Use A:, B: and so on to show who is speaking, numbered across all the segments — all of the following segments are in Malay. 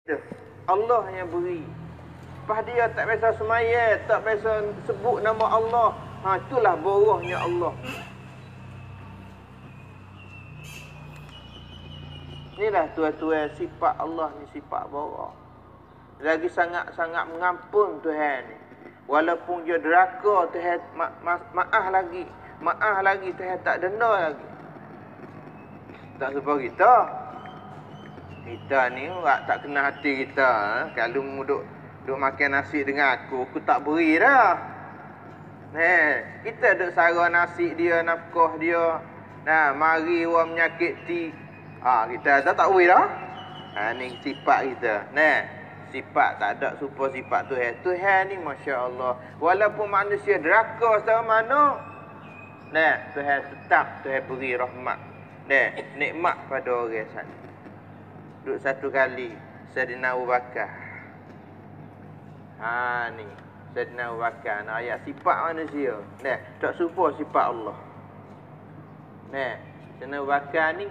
A: Allah yang beri. Lepas dia tak biasa semaya, tak biasa sebut nama Allah. Itulah borohnya Allah. Inilah tuan-tuan sifat Allah ni, sifat boroh. Lagi sangat-sangat mengampun Tuhan ni. Walaupun dia deraka, Tuhan maaf lagi. Maaf lagi, Tuhan tak denda lagi. Tak sebab kita. Kita ni tak kena hati kita. Kalau duk makan nasi dengan aku tak beri dah. Kita duk sara nasi dia, nafkah dia. Nah, mari orang menyakiti. Kita tak beri dah. Ni sifat kita. Sifat tak ada serupa sifat Tuhan. Tuhan ni masya-Allah. Walaupun manusia deraka sama mana, Tuhan tetap Tuhan beri rahmat. Nikmat pada orang sana. Duduk satu kali Sayyidina Abu Bakar. Ni Sayyidina Abu Bakar. Ayat sifat manusia. Tak serupa sifat Allah. Sayyidina Abu Bakar ni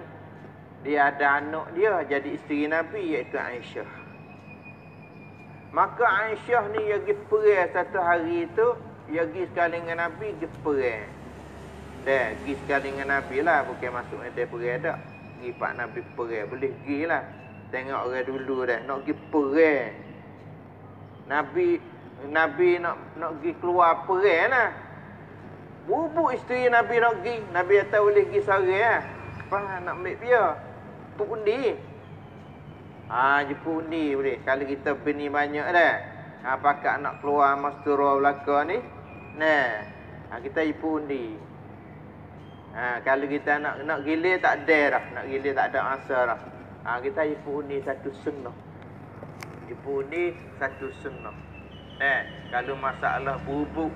A: dia ada anak dia jadi isteri Nabi iaitu Aisyah. Maka Aisyah ni dia pergi perang satu hari tu, dia pergi sekali dengan Nabi, pergi perang. Pergi sekali dengan Nabi lah, bukan masuk dia perang tak. Pergi pak Nabi perang, boleh pergi lah. Tengok orang dulu dah, nak pergi perang. Nabi nak pergi keluar perang lah. Bubuk isteri Nabi nak pergi. Nabi kata boleh pergi sore lah. Apa nak ambil dia? Jeput undi. Jeput undi boleh. Kalau kita bini banyak dah. Pakak nak keluar masturah belakang ni. Kita jeput undi. Kalau kita nak gilir tak ada dah. Nak gilir tak ada masa dah. Kita jeput undi satu sunnah. Jeput undi satu sunnah. Kalau masalah bubuk.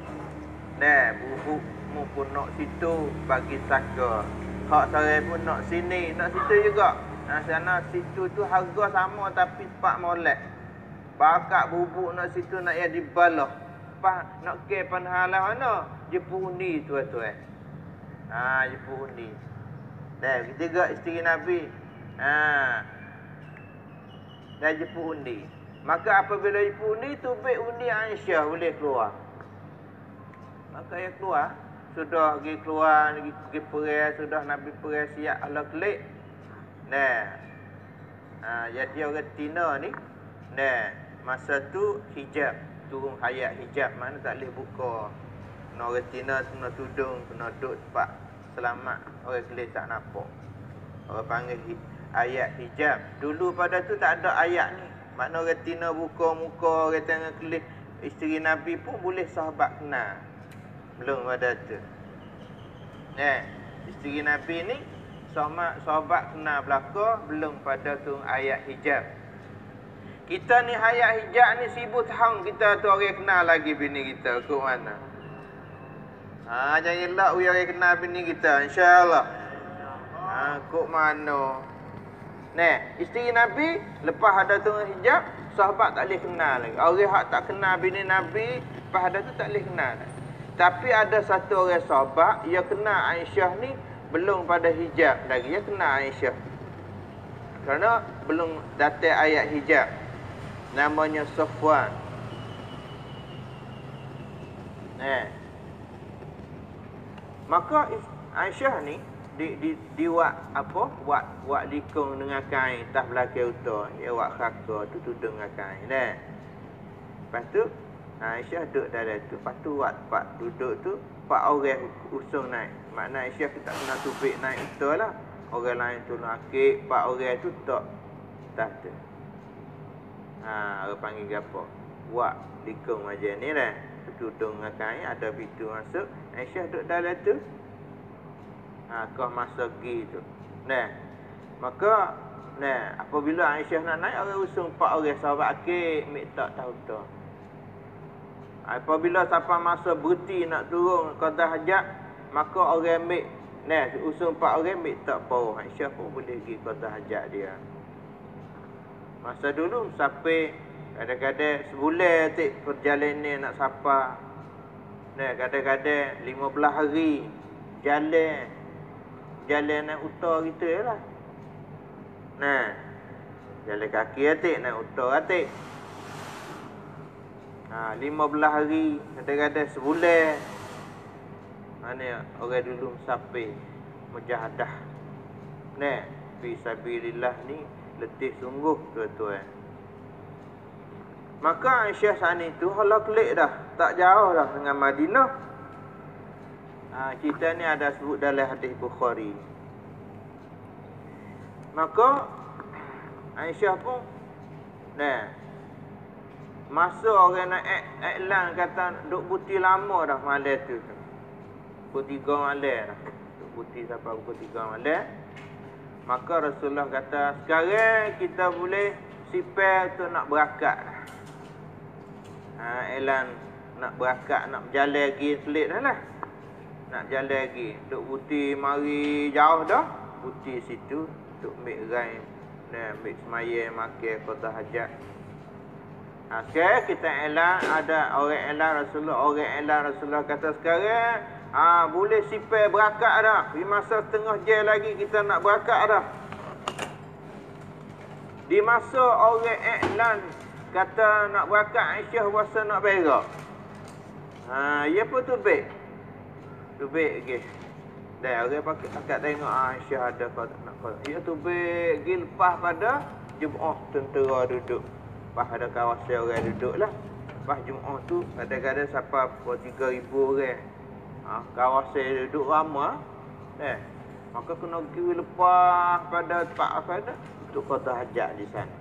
A: Bubuk mu pun nak situ bagi saka. Hak saya pun nak sini, nak situ juga. Sana situ tu harga sama tapi pak molek. Pakak bubuk nak situ nak ya dibalah. Pak nak ke panhalah mana? Jeput undi tuan-tuan. Jeput undi. Ketiga isteri Nabi. Dah jeput undi. Maka apabila jeput undi tu baik undi Aisyah boleh keluar. Maka dia keluar. Sudah pergi keluar, pergi perang, sudah Nabi perang siap ala kelik. Jadi orang Tina ni, masa tu hijab, turun hayat hijab, mana tak boleh buka. Orang Tina kena tudung, kena duduk tempat selamat, orang kelik tak nampak. Orang panggil ayat hijab. Dulu pada tu tak ada ayat ni. Makna orang Tina buka muka, orang tengah kelik, isteri Nabi pun boleh sahabat kenal. Belum pada tu. Isteri Nabi ni sahabat kenal belaka belum pada tu ayat hijab. Kita ni ayat hijab ni 1000 tahun kita tu orang kenal lagi bini kita ke mana. Jangan elak orang kenal bini kita insya-Allah. Kok mana. Isteri Nabi lepas ada tu hijab, sahabat tak boleh kenal lagi. Orang hak tak kenal bini Nabi, lepas ada tu tak boleh kenal lagi. Tapi ada satu orang sahabat, dia kenal Aisyah ni belum pada hijab lagi. Dia kenal Aisyah. Kerana belum datang ayat hijab. Namanya Safwan. Maka Aisyah ni buat apa? Buat likung dengan kain tas belakang utara. Dia buat khaka tu tudung dengan kain. Lepas tu Aisyah duduk dalam tu. Lepas tu tempat duduk tu 4 orang usung naik. Makna Aisyah kita kena tubik naik betul lah. Orang lain tu nakik. 4 orang tu tak tu. Orang panggil apa? Buat likung macam ni lah. Tudung dengan kain. Ada pintu masuk. Aisyah duduk dalam tu. Kau masa pergi tu. Maka apabila Aisyah nak naik, orang usung 4 orang sahabat akik. Mik tak tahu tu. Apabila sampai masa berhenti nak turun qada hajat, maka orang ambil usung 4 orang ambil tak bawah. Aisyah pun boleh pergi qada hajat dia. Masa dulu sampai kadang-kadang sebulan tik perjalanan nak sapa. Kadang-kadang 15 hari jalan naik utara gitu lah. Jalan kaki atik, naik unta atik. 15 hari, kadang-kadang sebulan. Mana orang dulu musafir, mujahadah. Nah, fisabilillah ni letih sungguh tuan-tuan. Maka Aisyah saat itu hala kelik dah, tak jauh dah dengan Madinah. Cerita ni ada sebut dalam hadis Bukhari. Maka Aisyah pun masa orang nak iklan kata duk buti lama dah malam tu. Pukul 3 malam dah. Duk buti sampai pukul 3 malam. Maka Rasulullah kata, sekarang kita boleh sipel tu nak berakat dah. Iklan nak berakat, nak berjalan lagi selit dah lah. Nak jalan lagi. Duk buti mari jauh dah. Buti situ. Duk ambil rai. Ambil semayang, makan, qada hajat. Sekarang kita iklan, ada orang iklan Rasulullah. Orang iklan Rasulullah kata sekarang, boleh sipel berakat dah. Di masa setengah jam lagi kita nak berakat dah. Di masa orang iklan kata nak berakat, Aisyah rasa nak berak. Ia pun tubik. Tubik lagi. Dan orang pakat tengok Aisyah ada kau nak kau. Ia tubik lagi lepas pada Jumaat tentera duduk. Lepas ada kawasan orang duduk lah. Lepas Jumaat tu kadang-kadang sampai 3,000 orang. Kawasan duduk ramai. Maka kena pergi lepas pada tempat apa dah untuk qada hajat di sana.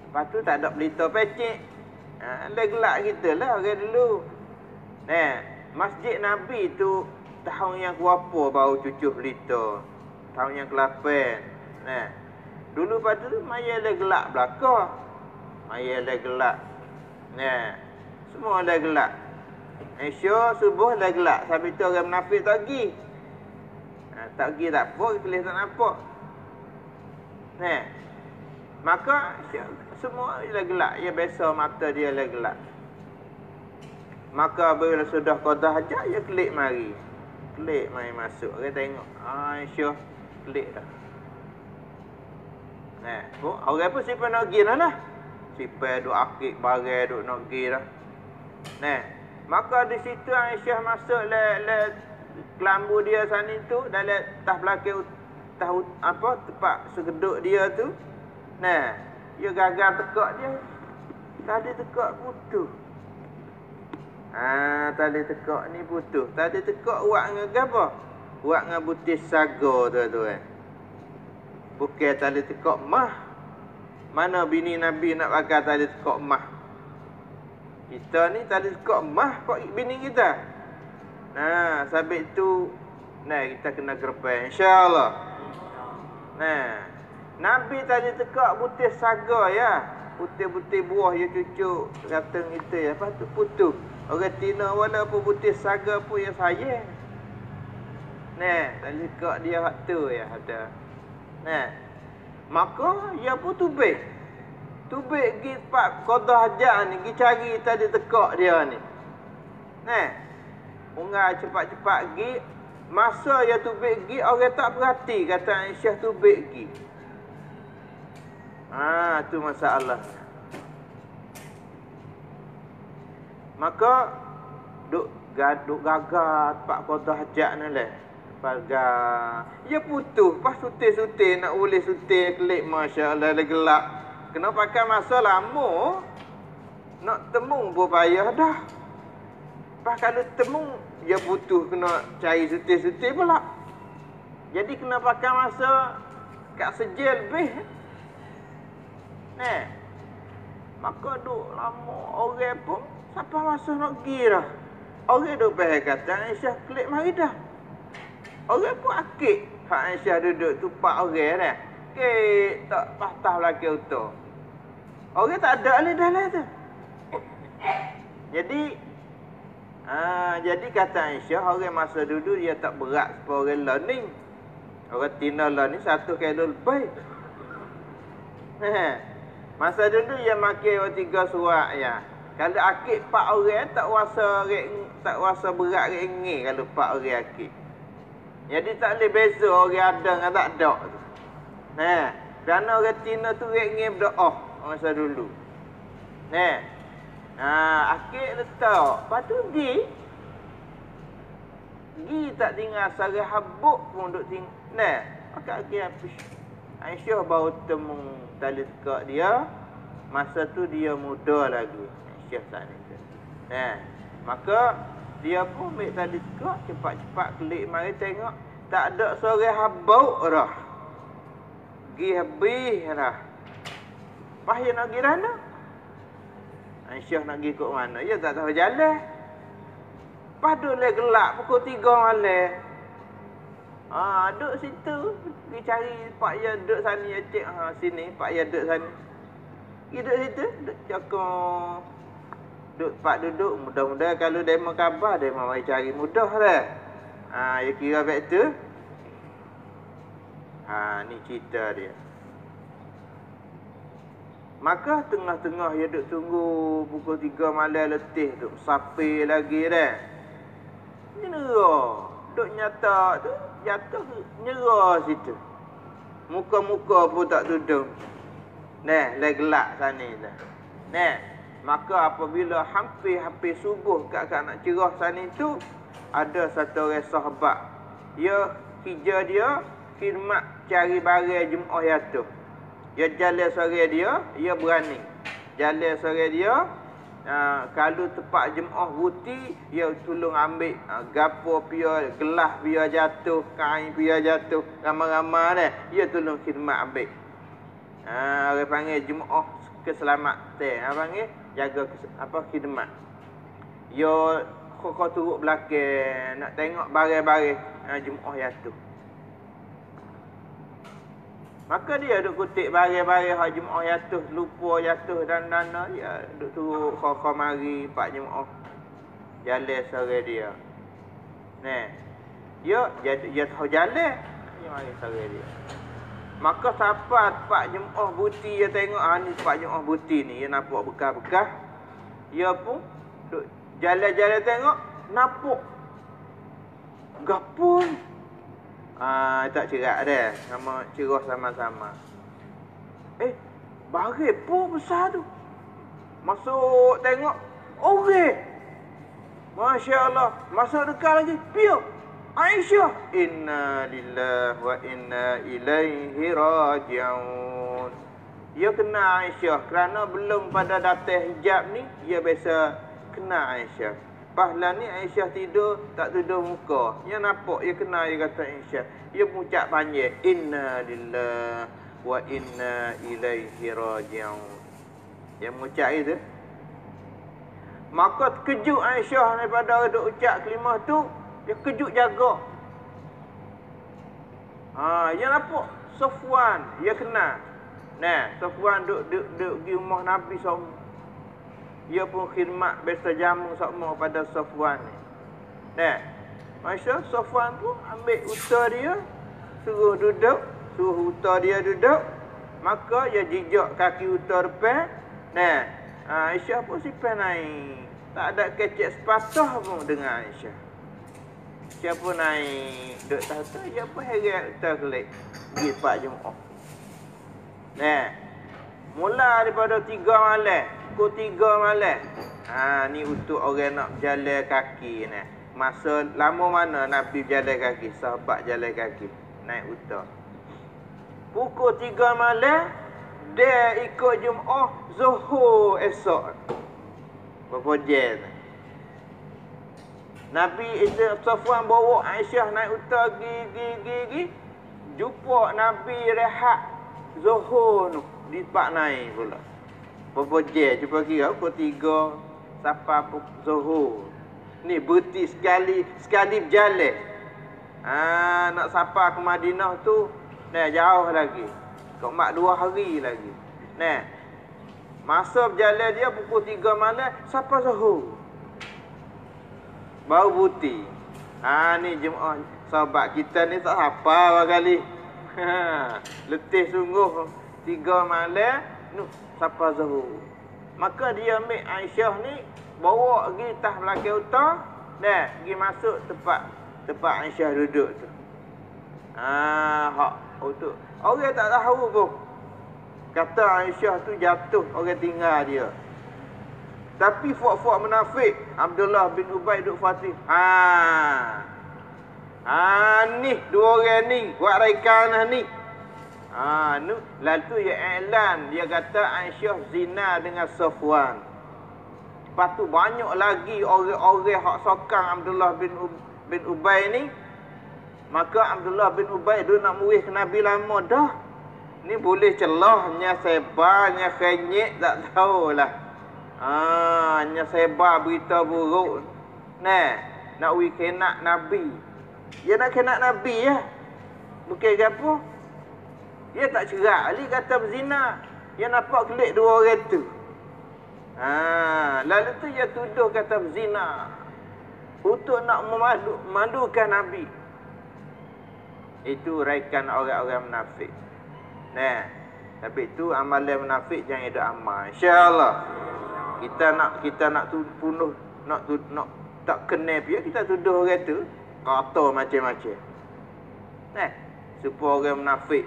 A: Lepas tu tak ada pelita pecik. Gelak kita lah orang dulu. Masjid Nabi tu tahun yang berapa baru cucuh pelita. Tahun yang ke-8. Dulu pada tu maya le gelak belaka. Maya le gelak. Semua le gelak. Aisyah subuh le gelak. Sampai tu orang munafik tak pergi. Tak pergi tak apa, kelih tak nampak. Maka semua le gelak. Ia biasa mata dia le gelak. Maka bila sudah qada hajat, ia kelik mari. Kelik mari masuk. Orang tengok. Aisyah kelik dah. Orang pun simpan nak pergi dah lah. Simpan duk akik barang duk nak pergi dah. Maka di situ Aisyah masuk le kelambu dia sana tu dalam tas belakang tempat segeduk dia tu. Dia gagal tekak dia. Tadi tekak putus. Tali tekak ni putus. Tali tekak buat dengan apa? Buat dengan butis saga tuan-tuan. Bukan tali tekak mah. Mana bini Nabi nak pakai tali tekak mah? Kita ni tali tekak mah kok bini kita. Sebab itu kita kena gerpai insya-Allah. Nabi tali tekak butis saga ya. Putih-putih buah ya cucuk ratang kita ya. Lepas tu putus. Orang Tina walaupun butis saga pun ya sayang. Tali tekak dia hak tu ya ada. Maka ia pun tubik. Tubik pergi tempat qada hajat ni, pergi cari tadi tekak dia ni. Ungai cepat-cepat pergi. Masa ia tubik pergi, orang tak perhati kata Aisyah tubik pergi. Tu masalah. Maka duk gagal tempat qada hajat ni lah. Ia putus. Pas sutir-sutir nak boleh sutir kelik masya-Allah dah gelap. Kena pakai masa lama. Nak temu pun payah dah. Pas kalau temu dia putus kena cari sutir-sutir pula. Jadi kena pakai masa kat sejam lebih. Maka duk lama orang pun sampai masa nak pergi dah. Orang duk bahaya kata Aisyah kelik mari dah. Orang pun akik. Hak Aisyah duduk tu 4 orang dah. Tak patah lagi utah. Orang tak ada alih dalam tu. Jadi kata Aisyah, orang masa dulu dia tak berat seperti orang learning. Orang Tina learning 1 kilo lebih. Masa dulu dia makan 3 surat ya. Kalau akik 4 orang tak rasa berat ringi kalau 4 orang akik. Jadi tak boleh beza orang ada dengan tak ada tu. Kerana orang Cina tu ingin berdoa masa dulu. Akhir letak. Lepas tu Gi tak tinggal sehari habuk pun duk tinggal. Akhir habis. Aisyah baru temu tali tekak dia. Masa tu dia muda lagi. Aisyah saat ni. Maka dia pun ambil tali tekak. Cepat-cepat klik mari tengok. Tak ada sore habuk dah. Gi habis dah. Pahaya nak pergi mana? Aisyah nak pergi ke mana? Dia tak tahu jalan. Padu le gelap pukul 3 malam. Duduk situ. Pergi cari pak ya duduk sana. Ya cik sini. Pak ya duduk sana. Pergi duduk situ. Duduk cakap. Pak duduk. Mudah-mudahan kalau demo khabar. Demo mari cari mudah lah. Ya kira baik tu. Ni cerita dia. Maka tengah-tengah dia duduk tunggu pukul 3 malam letih duduk sapi lagi dah. Nyerah. Duduk nyata tu jatuh nyerah situ. Muka-muka pun tak tudung. Lagi gelap sana dah. Maka apabila hampir subuh kat nak cerah sana tu, ada satu orang sahabat. Kerja dia khidmat cari barang Jumaat jatuh. Dia jalan sore dia berani. Jalan sore dia, kalau tempat Jumaat buti, dia tolong ambil gapo pia, gelas pia jatuh, kain pia jatuh, ramai-ramai dah. Dia tolong khidmat ambil. Orang panggil Jumaat keselamatan. Panggil jaga khidmat. Dia kau turut belakang nak tengok barang-barang Jumaat jatuh. Maka dia duk kutip barang-barang hak Jumaat jatuh, lupa jatuh dan dana. Dia duk turut kau mari Pak Jumaat. Jalan sore dia. Dia tahu jalan. Dia mari sore dia. Maka siapa Pak Jumaat buti dia tengok ni Pak Jumaat buti ni. Dia nampak bekas-bekas. Dia pun duk jalan-jalan tengok. Nampak. Gapun. Tak cerak dah. Sama cerah sama-sama. Barang pun besar tu. Masuk tengok. Masya Allah. Masuk dekat lagi. Piuk. Aisyah. Inna lillahi wa inna ilaihi raji'un. Dia kena Aisyah. Kerana belum pada datang hijab ni, dia biasa kena Aisyah. Pahlan ni Aisyah tidur, tak tuduh muka. Dia nampak, dia kena, dia kata Aisyah. Dia mengucap panjang. Inna lillahi wa inna ilaihi raji'un. Dia mengucap itu. Maka terkejut Aisyah daripada duk ucap kalimah tu. Dia kejut jaga. Dia nampak Safwan. Dia kena. Safwan duk pergi rumah Nabi SAW. Dia pun khidmat biasa jamu sama pada Safwan ni. Masa Safwan pun ambil unta dia, suruh unta dia duduk. Maka dia jijak kaki unta depan. Aisyah pun simpan naik. Tak ada kecek sepatah pun dengan Aisyah. Siapa naik duduk tahta, dia pun heret unta kelik. Pergi Pak Jumaat. Mula daripada 3 malam. Pukul 3 malam. Ni untuk orang nak berjalan kaki ni. Masa lama mana Nabi berjalan kaki, sahabat jalan kaki, naik unta. Pukul 3 malam dia ikut Jumaat Zuhur esok. Berapa jam? Nabi Safwan bawa Aisyah naik unta gigi. Jumpa Nabi rehat Zuhur tu di tempat naik pula. Berapa jam? Cuba kira pukul 3 sampai Zuhur. Ni berhenti sekali berjalan. Nak sampai ke Madinah tu jauh lagi. Kau mak 2 hari lagi. Masa berjalan dia pukul 3 malam sampai Zuhur. Baru berhenti. Ni jemaah sahabat kita ni tak hafal kali. Letih sungguh 3 malam sampai Zuhur. Maka dia ambil Aisyah ni, bawa pergi tas belakang unta, pergi masuk tempat Aisyah duduk tu. Hak untuk orang tak tahu pun. Kata Aisyah tu jatuh orang tinggal dia. Tapi fuak-fuak munafik, Abdullah bin Ubay duk Fatih. Ni dua orang ni buat raikan ni. Lalu tu ya iklan, dia kata Aisyah zina dengan Safwan. Lepas tu banyak lagi orang-orang hak sokang Abdullah bin Ubay ni. Maka Abdullah bin Ubay dia nak muih ke Nabi lama dah. Ni boleh celahnya sebarnya kenyek tak tahulah. Nya sebar berita buruk. Nak kenak Nabi. Dia nak kenak Nabi ya. Bukan apa? Dia tak cerak ali kata berzina. Dia nampak kelik dua orang tu. Lalu tu dia tuduh kata berzina. Untuk nak memadukan Nabi. Itu raikan orang-orang munafik. Tapi itu amalan munafik jangan ada amal. InsyaAllah. Kita nak bunuh, nak tak kena dia, kita tuduh orang tu kata macam-macam. Supaya orang munafik.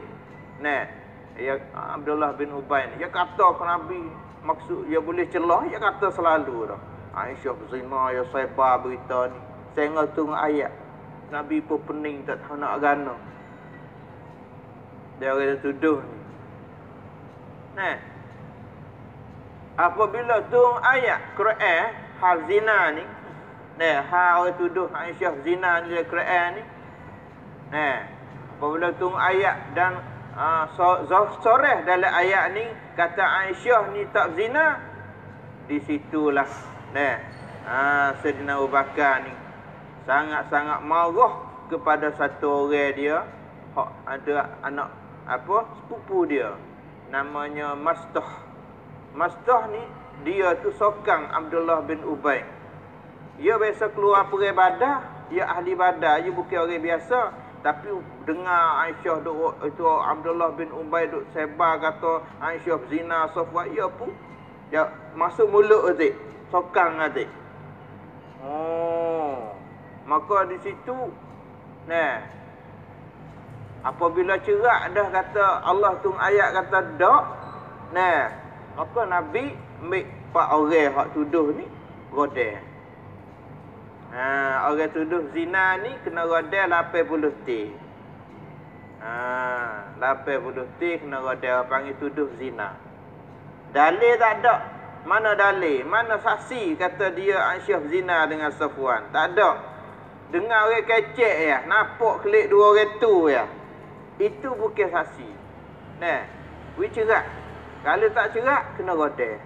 A: Ya Abdullah bin Ubay ni, dia kata ke Nabi, maksud dia boleh celah, dia kata selalu dah. Aisyah berzina, ya sebar berita ni. Saya tunggu ayat. Nabi pun pening tak tahu nak gana. Dia orang tuduh ni. Apabila tunggu ayat Quran hal zina ni, orang tuduh Aisyah zina ni dari Quran ni. Apabila tunggu ayat dan soreh dalam ayat ni kata Aisyah ni tak zina, di situlah Sayyidina Abu Bakar ni sangat-sangat marah kepada satu orang dia hak ada anak sepupu dia namanya Mastah ni dia tu sokang Abdullah bin Ubay. Dia biasa keluar pergi Badar, dia ahli Badar, dia bukan orang biasa. Tapi dengar Aisyah itu Abdullah bin Ubay duk sebar kata Aisyah zina Safwan, ia pun dia masuk mulut adik, sokang adik. Maka di situ apabila cerak dah kata Allah tu ayat kata dak, maka Nabi ambil 4 orang hak tuduh ni godel. Orang tuduh zina ni kena godel 80 ti. 80 ti kena godel, panggil tuduh zina. Dalil tak ada. Mana dalil? Mana saksi kata dia Aisyah zina dengan Safwan? Tak ada. Dengar orang kecek ya, nampak kelik dua orang tu ya. Itu bukan saksi. Cerak. Kalau tak cerak kena godel.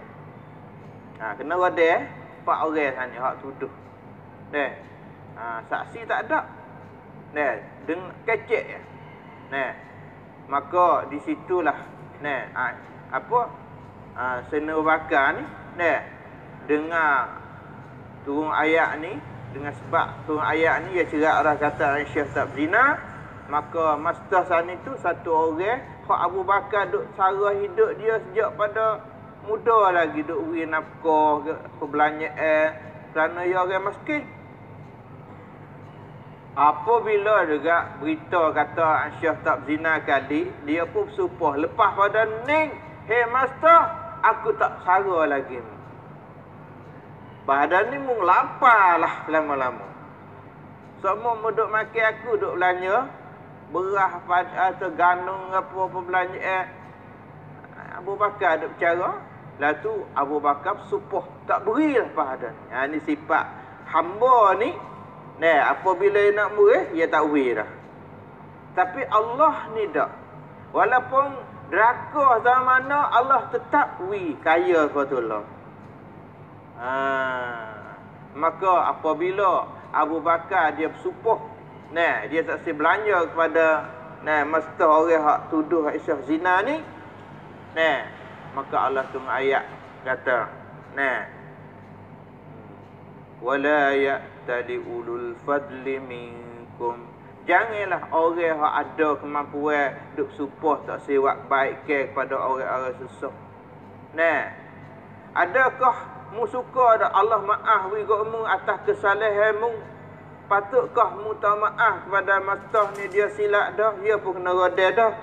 A: Kena godel 4 orang sana hak tuduh. Saksi tak ada. Kecek ya. Maka di situlah Sayyidina Abu Bakar ni dengar turun ayat ni, dengan sebab turun ayat ni dia cerak dah kata Aisyah tak berzina. Maka Mastah sana tu satu orang hak Abu Bakar duk cara hidup dia sejak pada muda lagi, duk beri nafkah ke perbelanjaan kerana dia orang miskin. Apabila juga berita kata Aisyah tak berzina kali, dia pun bersumpah lepas pada ning, "Hei Mastah, aku tak sara lagi." Badan ni mung lapar lah lama-lama. Semua duk makan aku duk belanja beras pada atau ganung apa belanja. Abu Bakar duk bercara, lalu Abu Bakar bersumpah tak berilah badan. Ni sifat hamba ni. Apabila dia nak murih, dia tak beri dah. Tapi Allah ni tak. Walaupun neraka zaman mana, Allah tetap beri kaya kepada Allah. Maka apabila Abu Bakar dia bersumpah, dia tak boleh belanja kepada Mastah orang hak tuduh Aisyah zina ni, maka Allah tu ayat kata, wala ya'tali ulul fadli minkum, janganlah orang yang ada kemampuan duk supah tak sewak baik kepada orang-orang susah. Adakah mu suka dak Allah maaf bagi mu atas kesalahanmu? Patutkah mu tak maaf kepada Mastah ni, dia silap dah, dia pun kena rodel dah.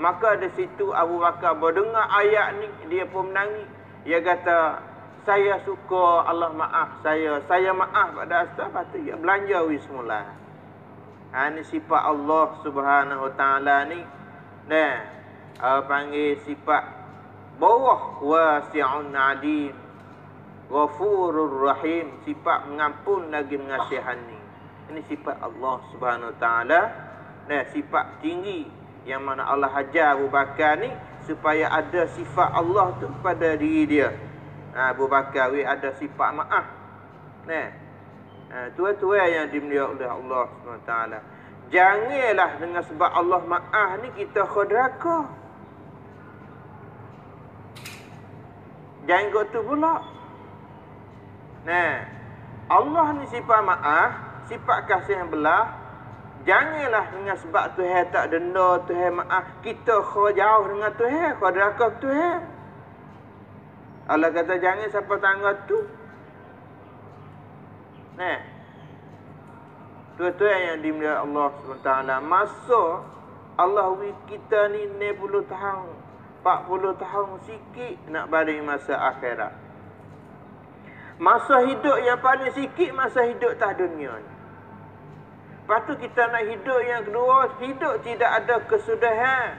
A: Maka di situ Abu Bakar berdengar ayat ni, dia pun menangis. Dia kata, saya suka, Allah maaf saya maaf pada asal. Lepas tu dia belanja semula. Ini sifat Allah Subhanahu Wa Taala ni. Nah, panggil sifat bawah wasi'un alim, ghafurur rahim, sifat mengampun lagi mengasihani. Ini sifat Allah Subhanahu Wa Taala. Nah, sifat tinggi yang mana Allah ajar Abu Bakar ni supaya ada sifat Allah tu pada diri dia. Abu Bakar ada sifat maaf. Nah, tua-tua yang dimuliakan oleh Allah SWT. Janganlah dengan sebab Allah maaf ni kita khadraka. Jangan kot tu pula. Nah, Allah ni sifat maaf, sifat kasih yang belah. Janganlah dengan sebab Tuhan tak denda, Tuhan maaf, kita jauh dengan Tuhan, khadraka Tuhan. Allah kata jangan siapa tangga tu. Nah, tuan-tuan yang dimuliakan Allah SWT, masa Allah kita ni 60 tahun, 40 tahun sikit nak banding masa akhirat. Masa hidup yang paling sikit masa hidup atas dunia ni. Lepas tu kita nak hidup yang kedua, hidup tidak ada kesudahan.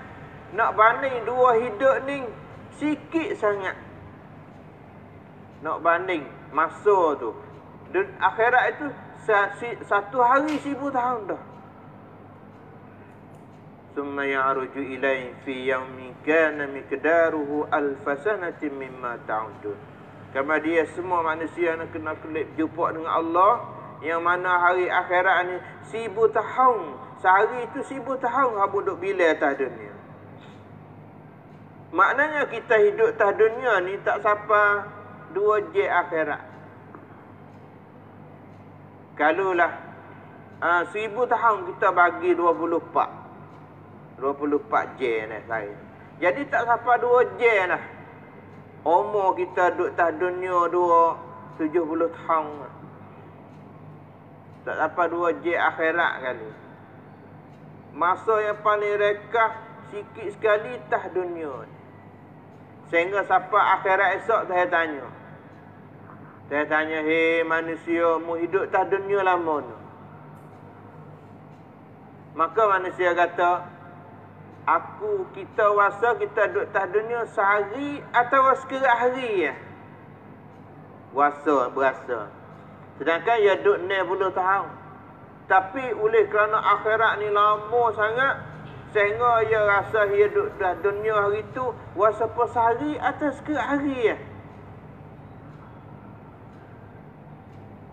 A: Nak banding dua hidup ni sikit sangat. Nak banding masa tu. Dan akhirat itu satu hari 1000 tahun dah. Summa ya'ruju ilaihi fi yawmin kana miqdaruhu alf sanatin mimma ta'udun. Kerana dia semua manusia nak kena kelip jumpa dengan Allah, yang mana hari akhirat ni 1000 tahun. Sehari itu 1000 tahun hang duduk bila atas dunia. Maknanya kita hidup atas dunia ni tak sampai 2 je akhirat. Kalulah 1000 tahun kita bagi 24 je ni saya. Jadi tak sampai 2 je lah. Umur kita duduk atas dunia 70 tahun. Tak sampai 2 je akhirat kali. Masa yang paling rekah sikit sekali atas dunia. Sehingga sampai akhirat esok saya tanya. Saya tanya, hei manusia, mu hidup atas dunia lama ni. Maka manusia kata, kita rasa kita duduk atas dunia sehari atau sekerat hari ya. Berasa. Sedangkan ia duduk 60 tahun. Tapi oleh kerana akhirat ni lama sangat, sehingga ia rasa ia duduk atas dunia hari tu rasa per sehari atau sekerat hari ya.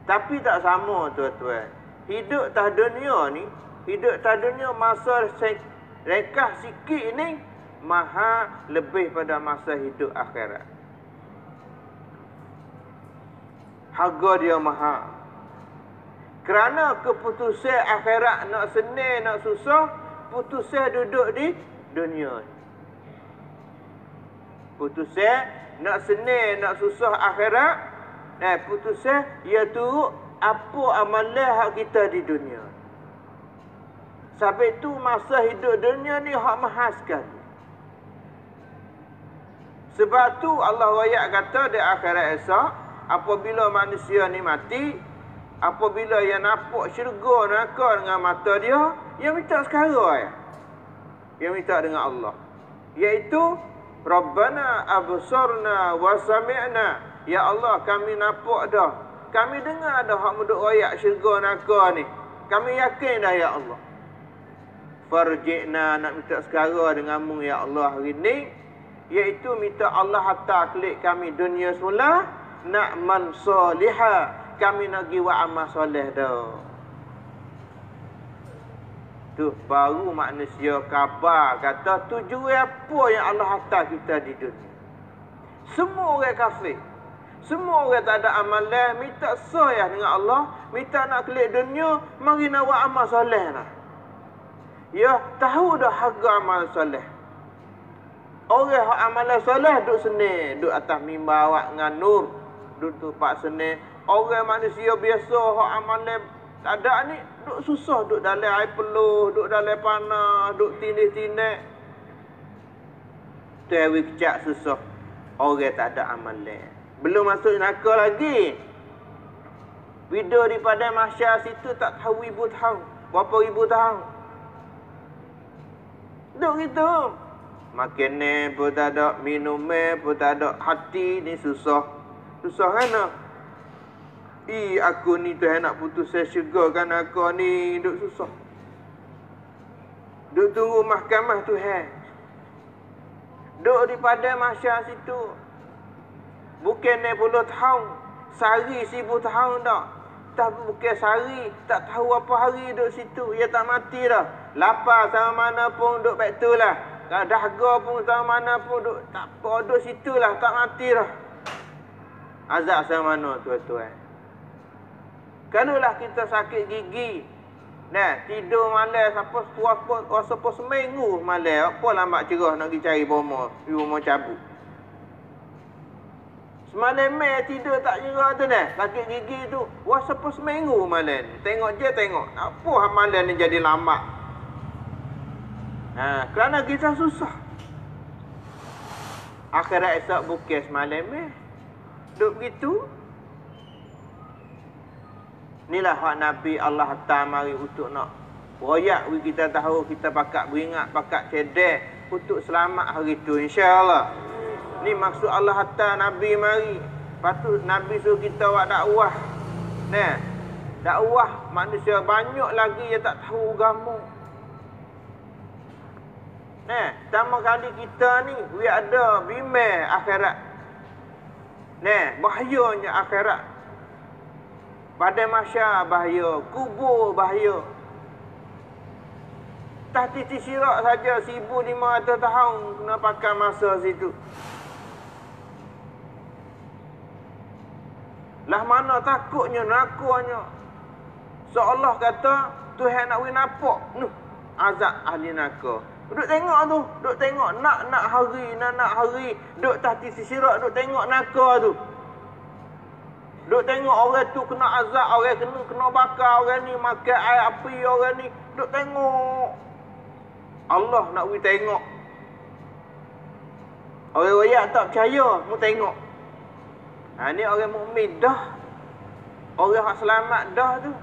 A: Tapi tak sama tuan-tuan. Hidup atas dunia ni, hidup atas dunia masa rekah sikit ni maha lebih pada masa hidup akhirat. Harga dia maha. Kerana keputusan akhirat nak senang nak susah, putusan duduk di dunia. Putusan nak senang nak susah akhirat, putusan ia turut apa amalan hak kita di dunia. Sebab itu masa hidup dunia ni hak mahal sekali. Sebab tu Allah ayat kata di akhirat esok, apabila manusia ni mati, apabila ia nampak syurga neraka dengan mata dia, ia minta sekarang ya. Ia minta dengan Allah. Iaitu Rabbana absarna wa sami'na. Ya Allah, kami nampak dah. Kami dengar dah hak muduk ayat syurga neraka ni. Kami yakin dah ya Allah. Farji'na, nak minta sekarang denganmu ya Allah hari ni, iaitu minta Allah hantar kelik kami dunia semula, na'mal salihah, kami nak pergi buat amal soleh dah. Tu baru manusia khabar kata tujuan apa yang Allah hantar kita di dunia. Semua orang kafir, semua orang tak ada amalan, minta sayah dengan Allah, minta nak kelik dunia, mari nak buat amal soleh lah. Ya, tahu dah harga amal soleh. Orang yang amalan soleh duduk seni, duduk atas mimbar awak dengan nur, duduk tempat seni. Orang manusia biasa yang amalan tak ada ni, duduk susah, duduk dalam air peluh, duduk dalam panah, duduk tindih-tindih. Tu hari kecak susah. Orang tak ada amalan. Belum masuk neraka lagi. Video di padang mahsyar situ tak tahu ribu tahun. Berapa ribu tahun. Duk gitu. Makanan pun tak ada, minuman pun tak ada. Hati ni susah. Susah kan? Aku ni Tuhan nak putus saya syurga kan aku ni. Duk susah. Duk tunggu mahkamah Tuhan. Duk di padang mahsyar situ. Bukan 10 tahun. Sehari 1000 tahun tak. Tapi bukan sehari. Tak tahu apa hari duk situ. Ia tak mati dah. Lapar sama mana pun duk baik tu lah. Dahaga pun sama mana pun duk. Tak apa duk situ lah. Tak mati dah. Azab sama mana tuan-tuan. Kalaulah kita sakit gigi. Nah, tidur malam sampai puasa seminggu malam. Apa lambat cerah nak pergi cari bomo. Bomo cabut. Semalam tidur tak cerah tu dah. Sakit gigi tu. Puasa seminggu malam. Tengok je tengok. Apa amalan ni jadi lambat. Kerana kita susah. Akhirat esok bukan semalam duk begitu. Inilah hak Nabi Allah hantar mari untuk nak royak kita tahu, kita pakak beringat, pakak cedek untuk selamat hari tu insya-Allah. Ni maksud Allah hantar Nabi mari. Patut Nabi suruh kita buat dakwah. Nah, dakwah manusia banyak lagi yang tak tahu agama. Nah, pertama kali kita ni we ada bimbang akhirat. Nah, bahayanya akhirat. Pada mahsyar bahaya, kubur bahaya. Tak titik sirak saja 1500 tahun kena pakai masa situ. Lah mana takutnya, nakuannya. Seolah kata Tuhan nak win nampak azab ahli neraka. Duk tengok tu, duk tengok nak hari, duk tak titik sirak, duk tengok neraka tu. Duk tengok orang tu kena azab, orang kena bakar, orang ni makan air api, orang ni. Duk tengok. Allah nak pergi tengok. Orang royak tak percaya, mu tengok. Ni orang mukmin dah. Orang yang selamat dah tu.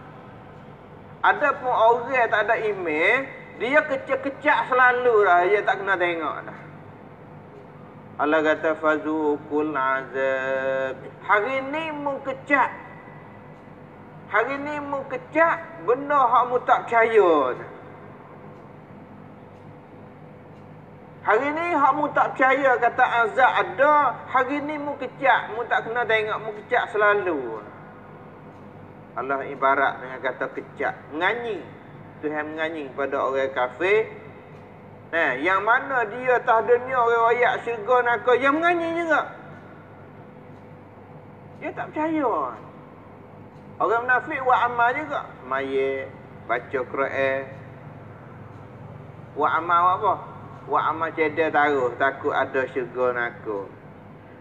A: Ada pun orang tak ada iman, dia kecak-kecak selalu dah, dia tak kena tengok dah. Allah kata fazukul azab. Hari ni mu kecak. Hari ni mu kecak benda hak mu tak percaya. Hari ni hak mu tak percaya kata azab ada. Hari ni mu kecak, mu tak kena tengok, mu kecak selalu. Allah ibarat dengan kata kecak, menganyi. Tuhan menganyi pada orang kafir. Nah, yang mana dia atas dunia orang royak syurga neraka, yang menganyi juga. Dia tak percaya. Orang munafik buat amal juga. Mayat, baca Quran. Buat amal apa? Buat amal cedek taruh, takut ada syurga neraka.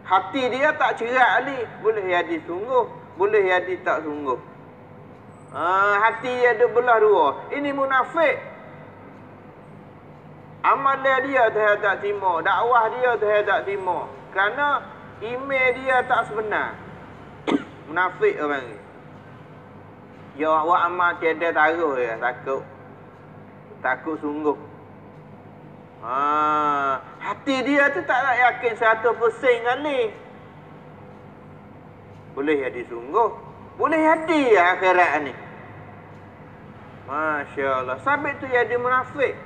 A: Hati dia tak cerak ali. Boleh jadi sungguh, boleh jadi tak sungguh. Hati dia ada belah dua. Ini munafik. Amalan dia Tuhan tak terima. Dakwah dia Tuhan tak terima. Kerana email dia tak sebenar. Munafik orang ni. Dia buat amal cedek taruh ya. Takut sungguh. Hati dia tu tak nak yakin 100% kali. Boleh jadi sungguh. Boleh jadi akhirat ni. Masya Allah. Sabit tu jadi munafik.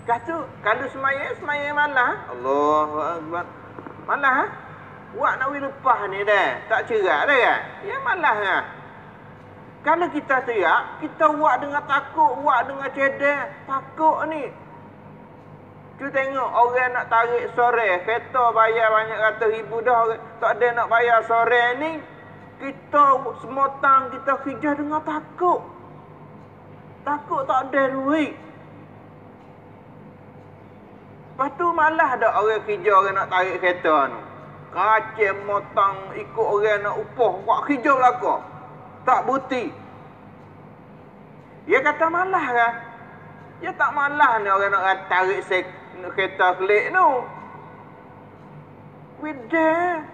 A: Kata kalau semaya malah. Allahu Akbar. Malah buat nak lepas ni dah. Tak cerak dah kan? Ya malah kan? Kalau kita teriak, kita buat dengan takut, buat dengan cedek. Takut ni. Tu tengok orang nak tarik sore, kereta bayar banyak ratus ribu dah, tak ada nak bayar sore ni. Kita semua tang kita kerja dengan takut. Takut tak ada duit. Lepas tu malah ada orang kerja orang nak tarik kereta ni. Kacau motang ikut orang nak upah. Buat kerja belakang. Tak buti. Dia kata malah kan? Dia tak malah ni orang nak tarik kereta kelik tu. Wideh.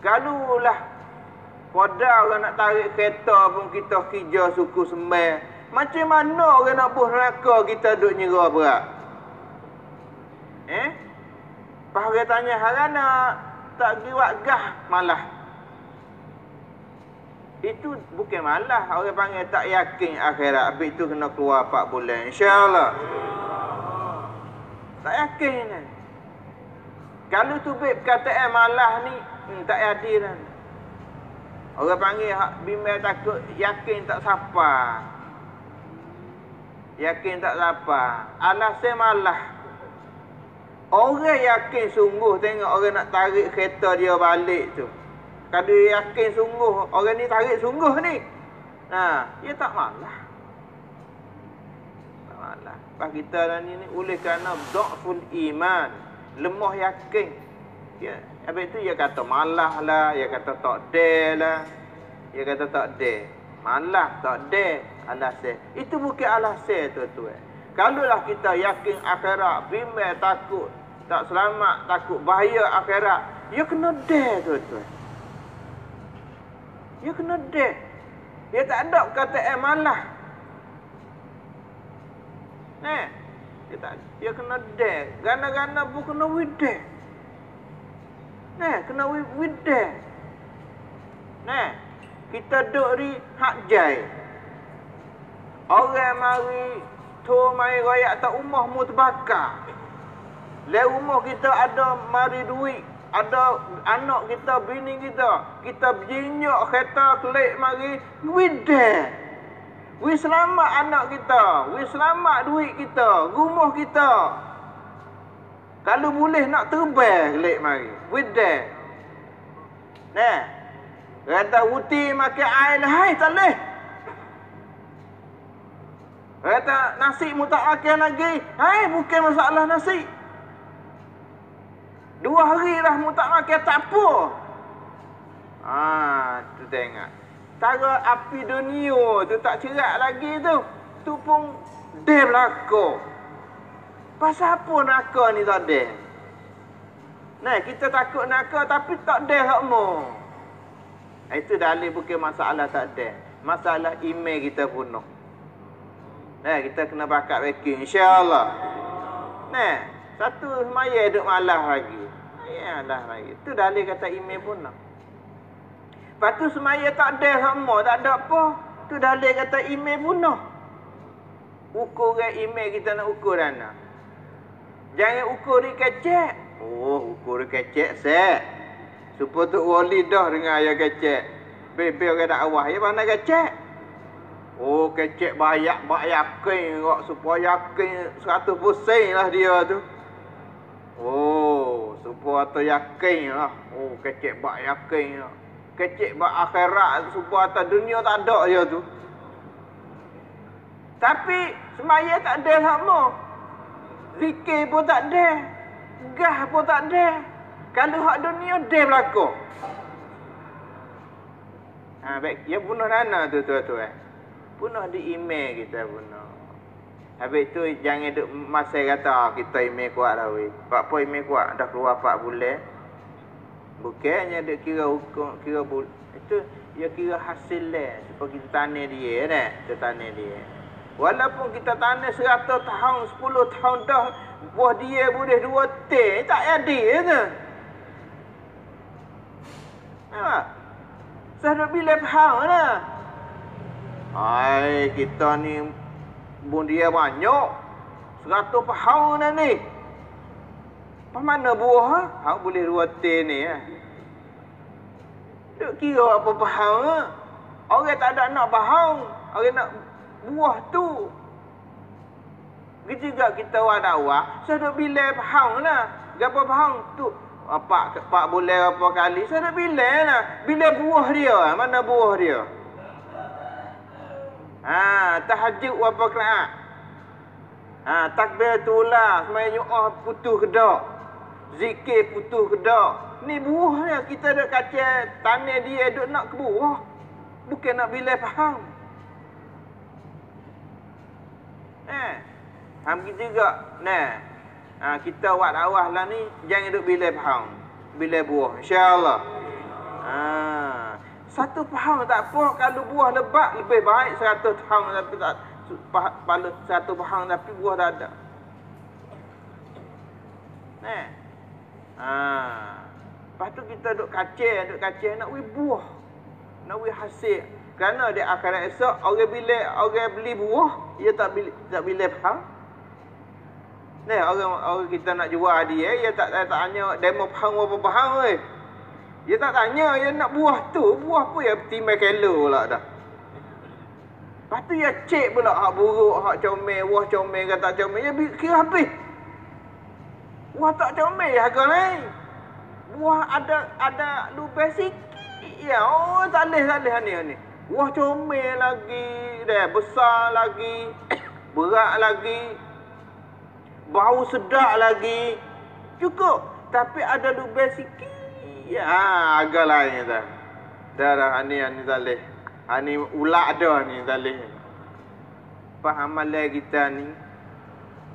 A: Kalulah pada orang nak tarik kereta pun kita kerja suku semai. Macam mana orang nak buh neraka kita duduk nyerah berat? Pas orang tanya, harana tak giwat gah malah. Itu bukan malah. Orang panggil tak yakin akhirat. Habis itu kena keluar 4 bulan. InsyaAllah. Tak yakin kan? Kalau tu perkataan malah ni, tak adil kan? Orang panggil bimbang takut, yakin tak sapa. Yakin tak sapa. Alasan malah. Orang yakin sungguh tengok orang nak tarik kereta dia balik tu. Kalau dia yakin sungguh, orang ni tarik sungguh ni. Dia tak malah. Tak malah. Pas kita ni oleh kerana dha'ful iman. Lemah yakin. Ya, habis tu dia kata malah lah, dia kata tak ada lah. Dia kata tak ada. Malah, tak ada alasan. Itu bukan alasan tuan-tuan. Kalaulah kita yakin akhirat, bimbang takut, tak selamat, takut bahaya akhirat, dia kena dare tuan-tuan. Dia kena dare. Dia tak ada perkataan malah. Dia kena dare. Gana-gana pun kena wideh. Kena wideh. Kita duduk di hak jai. Orang mari tu mai royak tak rumah mu terbakar. Le rumah kita ada mari duit, ada anak kita, bini kita berjinyok kereta kelik mari wideh. Wi selamat anak kita, wi selamat duit kita, rumah kita. Kalau boleh nak terbang kelik mari, wideh. Kata wuti makan air lah, hai tak boleh. Kata nasi mu tak makan lagi, hai bukan masalah nasi. 2 hari dah mu tak makan, tak apa. Tu tengok. Tara api dunia tu tak cerak lagi tu. Tu pun dia berlaku. Pasal apa neraka ni tak ada? Kita takut neraka tapi tak ada hak mu. Itu dalil bukan masalah tak ada. Masalah email kita bunuh. Kita kena bakat backing insya-Allah. Satu semaya duduk malah lagi. Ayalah lagi. Itu dalil kata email bunuh. Lepas tu semaya tak ada sama, tak ada apa. Tu dalil kata email bunuh. Ukuran email kita nak ukur mana? Jangan ukur di kecek. Ukur di kecek set. Supaya tu wali dah dengan ayah kecek. Bebe orang dakwah, ya mana kecek? Kecek banyak yakin kok, supaya yakin 100% lah dia tu. Supaya tu yakin lah. Kecek banyak yakin lah. Kecek buat akhirat supaya atas dunia tak ada dia tu. Tapi semaya tak ada sama. Zikir pun tak ada. Gah pun tak ada. Kalau hak dunia dia berlaku. Baik, dia bunuh nana tu tuan-tuan. Bunuh di email kita bunuh. Habis tu jangan duk masa kata kita email kuat dah weh. Apa email kuat dah keluar 4 bulan. Bukannya dia kira hukum, kira itu dia kira hasil lah. Supaya kita tanah dia dah. Kita tanah dia. Walaupun kita tanah 100 tahun, 10 tahun dah, buah dia boleh 2 tin. Tak ada tu. Saya bila faham lah. Kita ni bun dia banyak. 100 faham dah ni. Apa mana buah? Boleh 2 tin ni. Duk kira apa faham? Orang tak ada nak faham. Orang nak buah tu. Begitu juga kita dakwah. Saya bila faham lah. Gapa faham tu? 4 bulan apa kali. Saya bila lah. Bila buah dia. Mana buah dia? Tahajud apa kelak? Takbir tu lah. Semayang nyu'ah putus kedak. Zikir putus kedak. Ni buahnya kita duk kacau tanah dia duk nak ke buah. Bukan nak bila faham. Begitu juga. Kita buat dakwah lah ni, jangan duduk bila faham. Bila buah, insya-Allah. Satu faham tak apa, kalau buah lebat lebih baik 100 faham tapi tak satu faham tapi buah tak ada. Lepas tu kita duk kacau nak buah. Nak hasil. Kerana di akhirat esok orang beli buah, dia tak beli faham. Orang kita nak jual dia, dia tak tanya demo faham apa faham weh. Dia tak tanya, dia nak buah tu, buah apa ya timbang kilo pula dah. Lepas tu dia cek pula hak buruk, hak comel, buah comel ke tak comel, dia kira habis. Buah tak comel harga lain. Buah ada lubang sikit. Ya, tak boleh ni. Buah comel lagi, besar lagi, berat lagi, bau sedap lagi. Cukup. Tapi ada lubang sikit. Ya, agak lain dah. Dah ni tak boleh. Ni ulak dah ni tak boleh. Amalan kita ni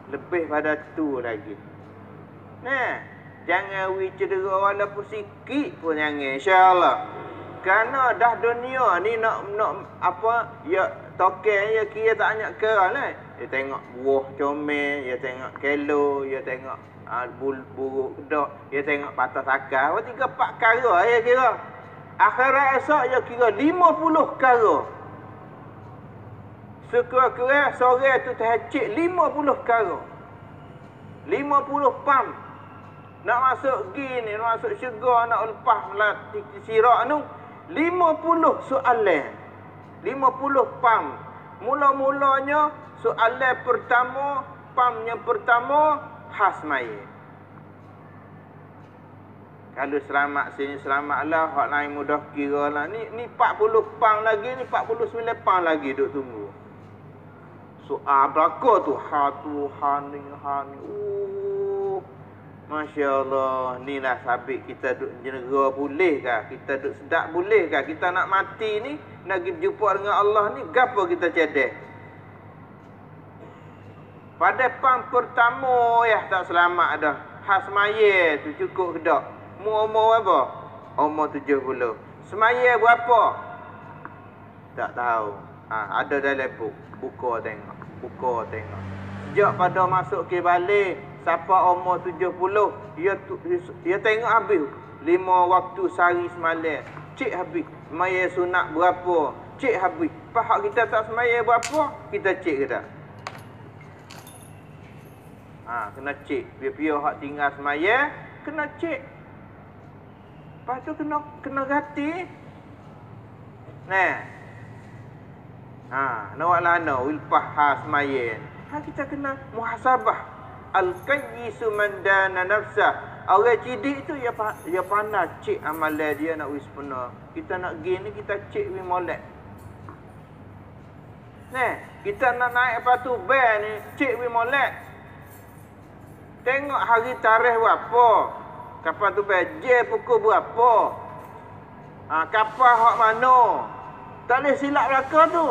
A: lebih pada tu lagi. Jangan cedera walaupun sikit pun jangan, insya-Allah. Kerana dah dunia ni nak apa, ya token ya kira tak banyak kira lah. Dia tengok buah comel, dia tengok kilo, dia tengok buruk kedok, dia tengok patah sakar. 3-4 kara dia kira. Akhirat esok dia kira 50 kara. Sekurang-kurang sore tu tahajud 50 kara. 50 pam. Nak masuk gini, nak masuk syurga, nak lepas melatih sirak tu 50 soalan. 50 pam. Mula-mulanya soalan pertama, pamnya pertama khas mayit. Kalau selamat sini selamatlah, hak lain mudah kira lah. Ni 40 pam lagi, ni 49 pam lagi duk tunggu. Soal belaka tu, ha ni. Masya Allah, ni lah sabit kita duk jenera boleh kah? Kita duk sedap boleh kah? Kita nak mati ni, nak jumpa dengan Allah ni, gapo kita cedek? Pada pam pertama tak selamat dah. Khas mayat tu cukup ke tak? Umur apa? Umur 70. Semaya berapa? Tak tahu. Ada dalam buka tengok. Sejak pada masuk ke balik, siapa umur 70, dia tengok habis 5 waktu sehari semalam. Cik habis. Semaya sunat berapa? Cik habis. Pahak kita tak semaya berapa? Kita cik ke tak? Kena cek. Biar-biar hak tinggal semaya, kena cek. Lepas tu kena ganti. Nak buat lana, wilpah semaya. Kita kena muhasabah. Al-qayyisu man dana nafsah. Orang cidik tu dia pandai cek amalan dia nak wispuna. Kita nak gini, kita cek wi molek. Kita nak naik batu bel ni, cek wi molek. Tengok hari tarikh berapa. Kapal tu je pukul berapa. Kapal hak mana. Tak boleh silap belakang tu.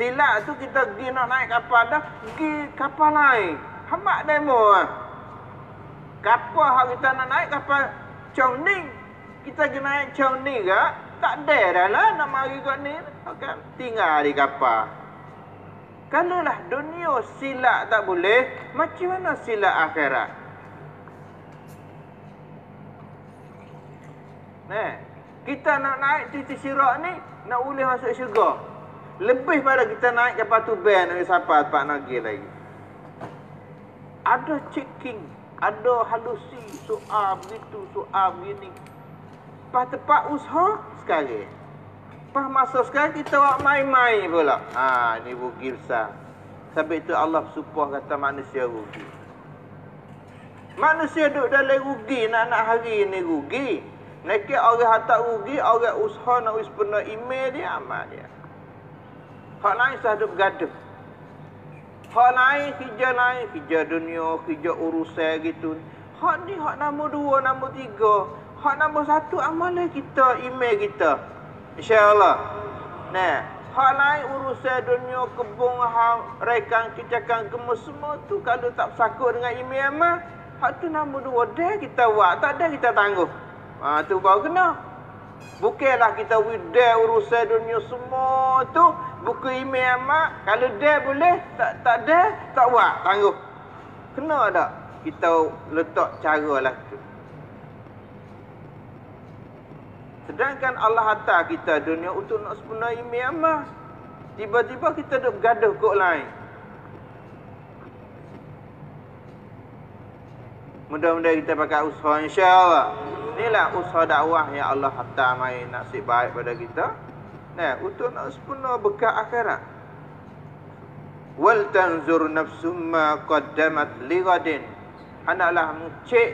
A: Silap tu kita pergi nak naik kapal dah. Pergi kapal lain. Hamak demo kapal hak kita nak naik kapal Chong Ning. Kita pergi naik Chong Ning ke. Tak ada dah lah nak mari kat ni. Kan tinggal di kapal. Kalau lah dunia silap tak boleh, macam mana silap akhirat? Kita nak naik titik sirak ni, nak boleh masuk syurga. Lebih pada kita naik ke Batu Ben, nak sampai tempat Nagih lagi. Ada checking, ada halusi, soal begitu, soal begini. Pas tempat usaha sekali. Pas masuk sekarang kita buat main-main pula. Ni rugi besar. Sebab itu Allah supah kata manusia rugi. Manusia duduk dalam rugi, nak hari ni rugi. Mereka orang tak rugi, orang usaha nak usaha email dia, amal dia. Hak lain sah duduk bergaduh. Hak lain, kerja dunia, kerja urusan gitu. Hak ni hak nombor 2, nombor 3. Hak nombor 1 amalan kita, email kita. InsyaAllah. Hak lain urusan dunia kebun, rekan, kicakan, gemus semua tu kalau tak bersakut dengan imam, hak tu nombor dua. Dah kita buat, tak ada kita tangguh. Tu baru kena. Bukanlah kita widai urusan dunia semua tu, buku imam, kalau dah boleh, tak ada, tak buat, tangguh. Kena tak? Kita letak cara lah tu. Sedangkan Allah hantar kita dunia untuk nak sempurna imam. Tiba-tiba kita duk bergaduh kok lain. Mudah-mudahan kita pakai usaha insya-Allah. Inilah usaha dakwah yang Allah hantar mai nasib baik pada kita. Nah, untuk nak sempurna bekal akhirat. Wal tanzur nafsum ma qaddamat lighadin. Hendaklah cek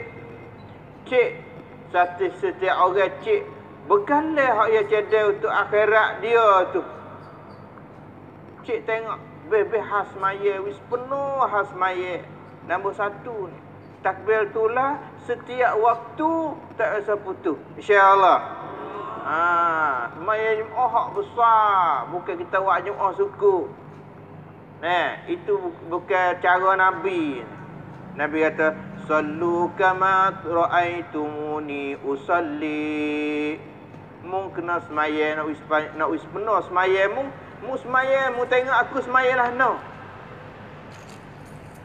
A: setiap orang cek bekalai hak yang cedai untuk akhirat dia tu. Cik tengok bebeh khas maya wis penuh khas maya. Nombor satu ni, takbir tulah setiap waktu tak rasa putus. Insya-Allah. Maya Jumaat hak besar, bukan kita buat Jumaat suku. Itu bukan cara Nabi. Nabi kata, "Sallu kama ra'aitumuni usalli." Mung kena semaya nak wis penuh semaya mung semaya mu tengok aku semaya lah no.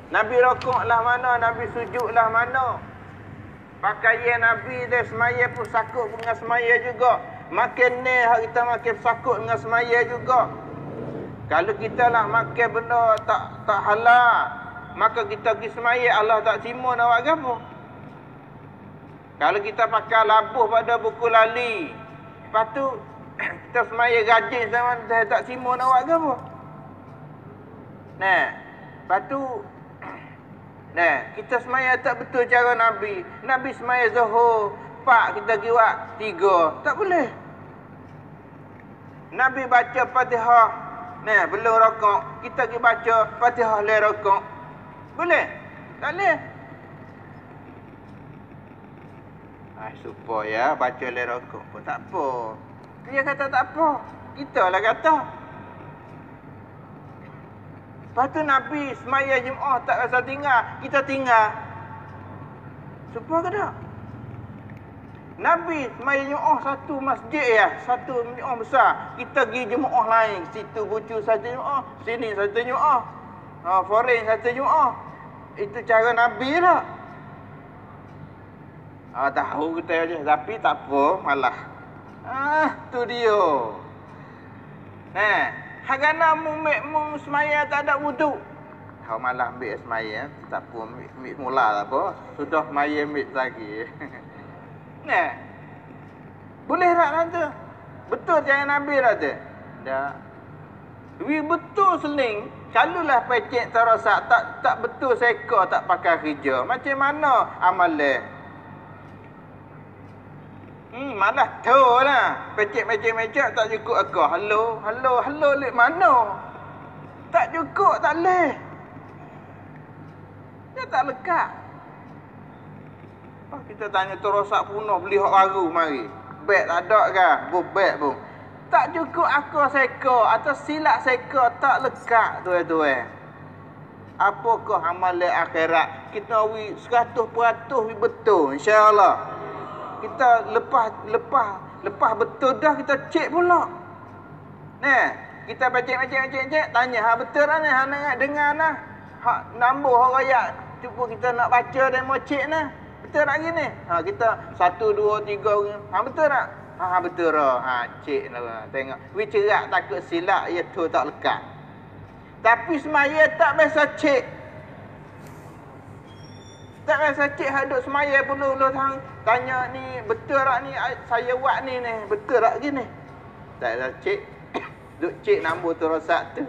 A: Nabi rokok lah mana, Nabi sujud lah mana. Pakaian Nabi dia semaya pun sakut dengan semaya juga. Makin ni hak kita makin sakut dengan semaya juga. Kalau kita lah makan benda tak halal, maka kita pergi semaya Allah tak terima nak buat agama. Kalau kita pakai labuh pada buku lali, lepas tu kita semaya rajin sama dia tak terima nak buat agama. Lepas tu kita semaya tak betul cara Nabi. Nabi semaya Zuhur 4, kita pergi buat 3. Tak boleh. Nabi baca Fatihah, belum rokok, kita pergi baca Fatihah le rokok. Boleh? Tak boleh. Supaya baca le rokok pun tak apa. Dia kata tak apa. Kita lah kata. Lepas tu Nabi semaya Jumaat tak rasa tinggal. Kita tinggal. Supaya ke tak? Nabi semaya Jumaat satu masjid ya. Satu Jumaat besar. Kita pergi Jumaat lain. Situ bucu satu Jumaat. Sini satu Jumaat. Foreign satu Jumaat. Itu cara Nabi lah. Tahu kita je. Tapi tak apa. Malah. Tu dia. Hagana mu semaya tak ada wuduk. Kau malah ambil semaya. Tak apa. Ambil mula lah apa. Sudah semaya ambil lagi. Boleh tak nanti? Betul cara Nabi lah tu? Tak. Betul seling. Calulah pecek terosak. Tak betul seka tak pakai kerja. Macam mana amalan? Malah tahu lah. Pecek tak cukup aku. Halo, lek mana? Tak cukup, tak leh. Dia tak lekat. Kita tanya terosak punah, beli hak baru mari. Beg tak ada ke? Beg pun. Tak cukup aku seka atau silap seka tak lekat tuan-tuan. Apakah amalan akhirat? Kita 100% betul insya-Allah. Kita lepas betul dah kita cek pula. Kita cek, tanya hak betul dah ni, hak nak dengar nah. Hak nombor hak royak, cuba kita nak baca demo cek nah. Betul tak gini? Kita 1 2 3 betul tak? Betul dah. Cek lah. Tengok. Wi cerak takut silap ya tu tak lekat. Tapi semaya tak biasa cek. Tak biasa cek hadut semaya perlu tanya ni betul tak ni saya buat ni betul tak gini. Tak biasa cek. Duk cek nombor tu rosak tu.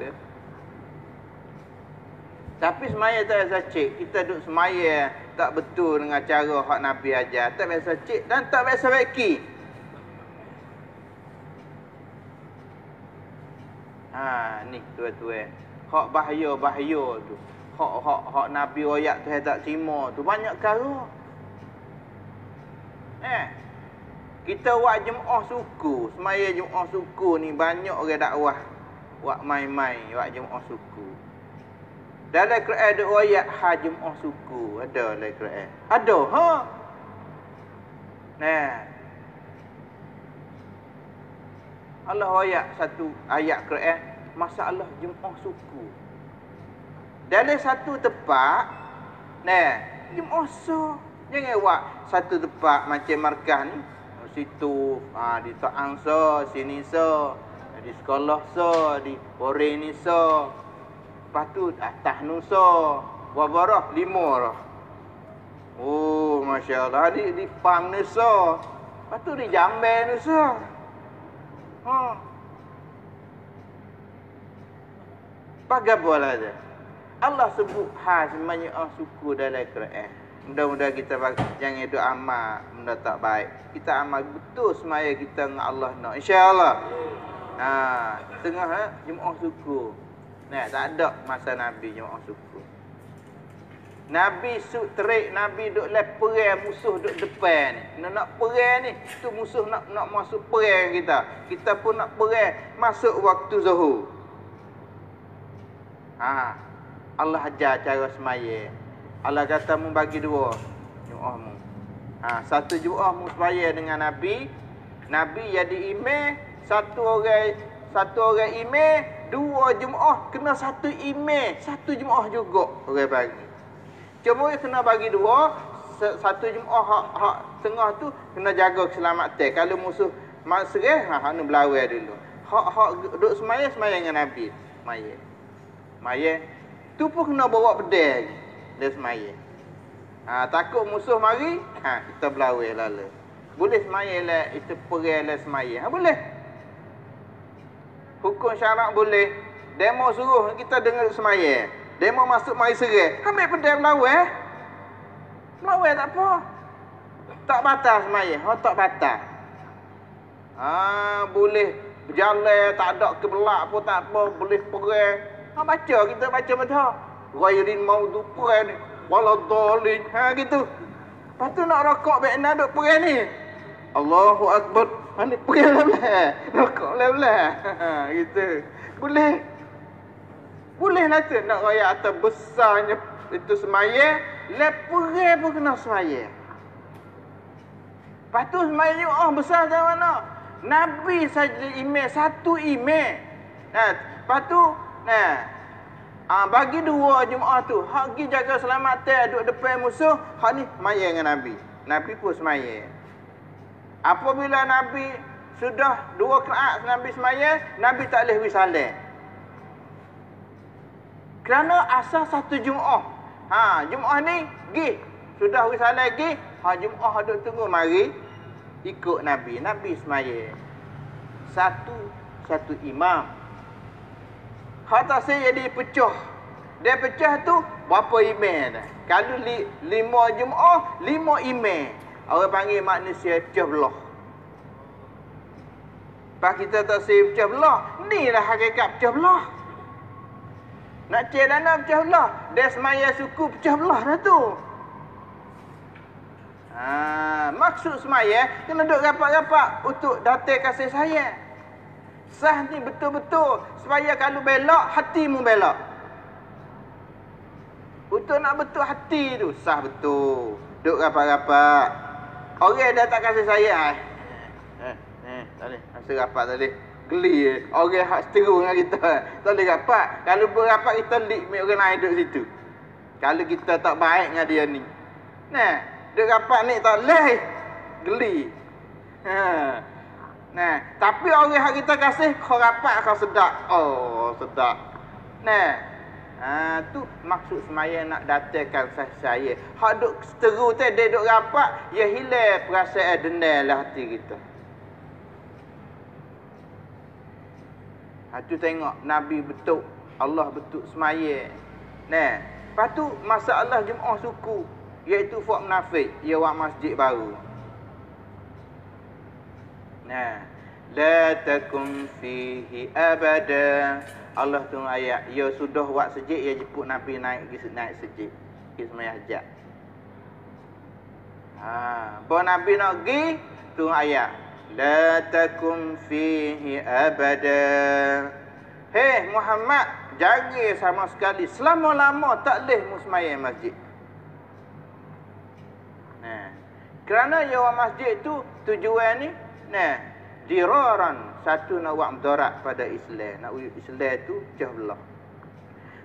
A: Tapi semaya tak biasa cek. Kita duk semaya tak betul dengan cara hak Nabi ajar. Tak biasa cek dan tak biasa beki. Ni tuan-tuan. Hak bahaya tu. Hak Nabi royak tu tak terima tu. Banyak cara. Kita buat Jumaat suku. Semaya Jumaat suku ni banyak orang dakwah. wak mai-mai, wak Jumaat suku. Dalam Quran ada ayat ha Jumaat suku, ada dalam Quran. Ada, ha. Nah. Allah ayat satu ayat Quran masalah Jumaat suku. Dalam satu tempat, nah, Jumaat so. Jangan buat satu tempat macam markah ni. Situ, di Ta'ang so, sini so, di sekolah so, di Pore ni so. Lepas tu atas nu so. Berapa dah? 5 dah. Oh, Masya Allah. Di Pam ni so. Lepas tu di Jambe ni so. Ha. Bagaimana dia? Allah sebut ha semuanya suku dalam Quran. Mudah-mudahan kita jangan itu amal benda tak baik. Kita amal betul semaya kita dengan Allah nak. Insya-Allah. Ha, tengah Jumaat suku. Nah, tak ada masa Nabi Jumaat suku. Nabi suk terik, Nabi duk perang musuh duk depan ni. Nak perang ni, tu musuh nak masuk perang kita. Kita pun nak perang masuk waktu zuhur. Ha, Allah ajar cara semaya. Allah kata mu bagi 2 Jumaat mu. Ha, satu Jumaat mu semaya dengan Nabi. Nabi jadi imam, satu orang imam, 2 Jumaat kena satu imam, satu Jumaat juga orang bagi. Cuma kena bagi 2, satu Jumaat hak tengah tu kena jaga keselamatan. Kalau musuh mak sereh, hak nu berlawan dulu. Hak duk semaya dengan Nabi. Maya. Tu pun kena bawa pedang dia semaya. Ha, takut musuh mari, kita berlawan lalu. Boleh semaya lah, itu perang lah semaya. Ha, boleh. Hukum syarak boleh. Demo suruh kita dengar semaya. Demo masuk mari serang. Ambil pedang berlawan. Berlawan tak apa. Tak batal semaya. Tak batal. Boleh berjalan, tak ada kebelak pun tak apa. Boleh perang. Baca, kita baca betul. Ghairin maghdubi waladhdallin. Gitu. Lepas tu nak rokok baik nak duk perang ni. Allahu Akbar. Ni perang lah. Rokok lah. Gitu. Boleh. Boleh lah tu nak raya atas besarnya itu semaya. Perang pun kena semaya. Lepas tu semaya ni besar macam mana? Nabi saja imam, satu imam. Lepas tu, bagi 2 Jumaat tu, hak pergi jaga selamatan duduk depan musuh, hak ni semaya dengan Nabi. Nabi pun semaya. Apabila Nabi sudah 2 rakaat Nabi semaya, Nabi tak boleh wisalah. Kerana asal satu Jumaat. Jumaat ni pergi. Sudah wisalah pergi, Jumaat duduk tunggu mari ikut Nabi. Nabi semaya. Satu imam. Hak tak saya jadi pecah. Dia pecah tu berapa imam dah. Kalau 5 Jumaat, 5 imam. Orang panggil manusia pecah belah. Pak kita tak saya pecah belah. Inilah hakikat pecah belah. Nak cek dana pecah belah. Dia semaya suku pecah belah dah tu. Maksud semaya kena duduk rapat-rapat untuk datang kasih sayang. Sah ni betul-betul supaya kalau belok hatimu belok. Untuk nak betul hati tu sah betul. Duk rapat-rapat. Orang dah tak kasih sayang. Tak boleh. Masa rapat tak boleh. Geli. Orang hak seteru dengan kita. Tak boleh rapat. Kalau berapat kita lik orang lain duduk situ. Kalau kita tak baik dengan dia ni. Duk rapat ni tak boleh. Geli. Tapi orang yang kita kasih, kau rapat kau sedap. Oh, sedap. Tu maksud semaya nak datangkan saya. Hak duk seteru tu, dia duk rapat, dia hilang perasaan dendam lah hati kita. Tu tengok, Nabi betul, Allah betul semaya. Lepas tu, masalah Jumaat suku, iaitu fuak munafik, ia buat masjid baru. La takum fihi abada. Allah tu ayat, ya sudah buat sejid, ya jemput Nabi naik sejid. Pergi semayang hajat. Bahawa Nabi nak pergi, tu ayat. La takum fihi abada. Hei Muhammad, jaga sama sekali. Selama-lama tak boleh musmayai masjid. Nah, kerana ya masjid tu tujuan ni, nah, diraran, satu nak buat mudarat pada Islam. Nak Islam tu pecah belah.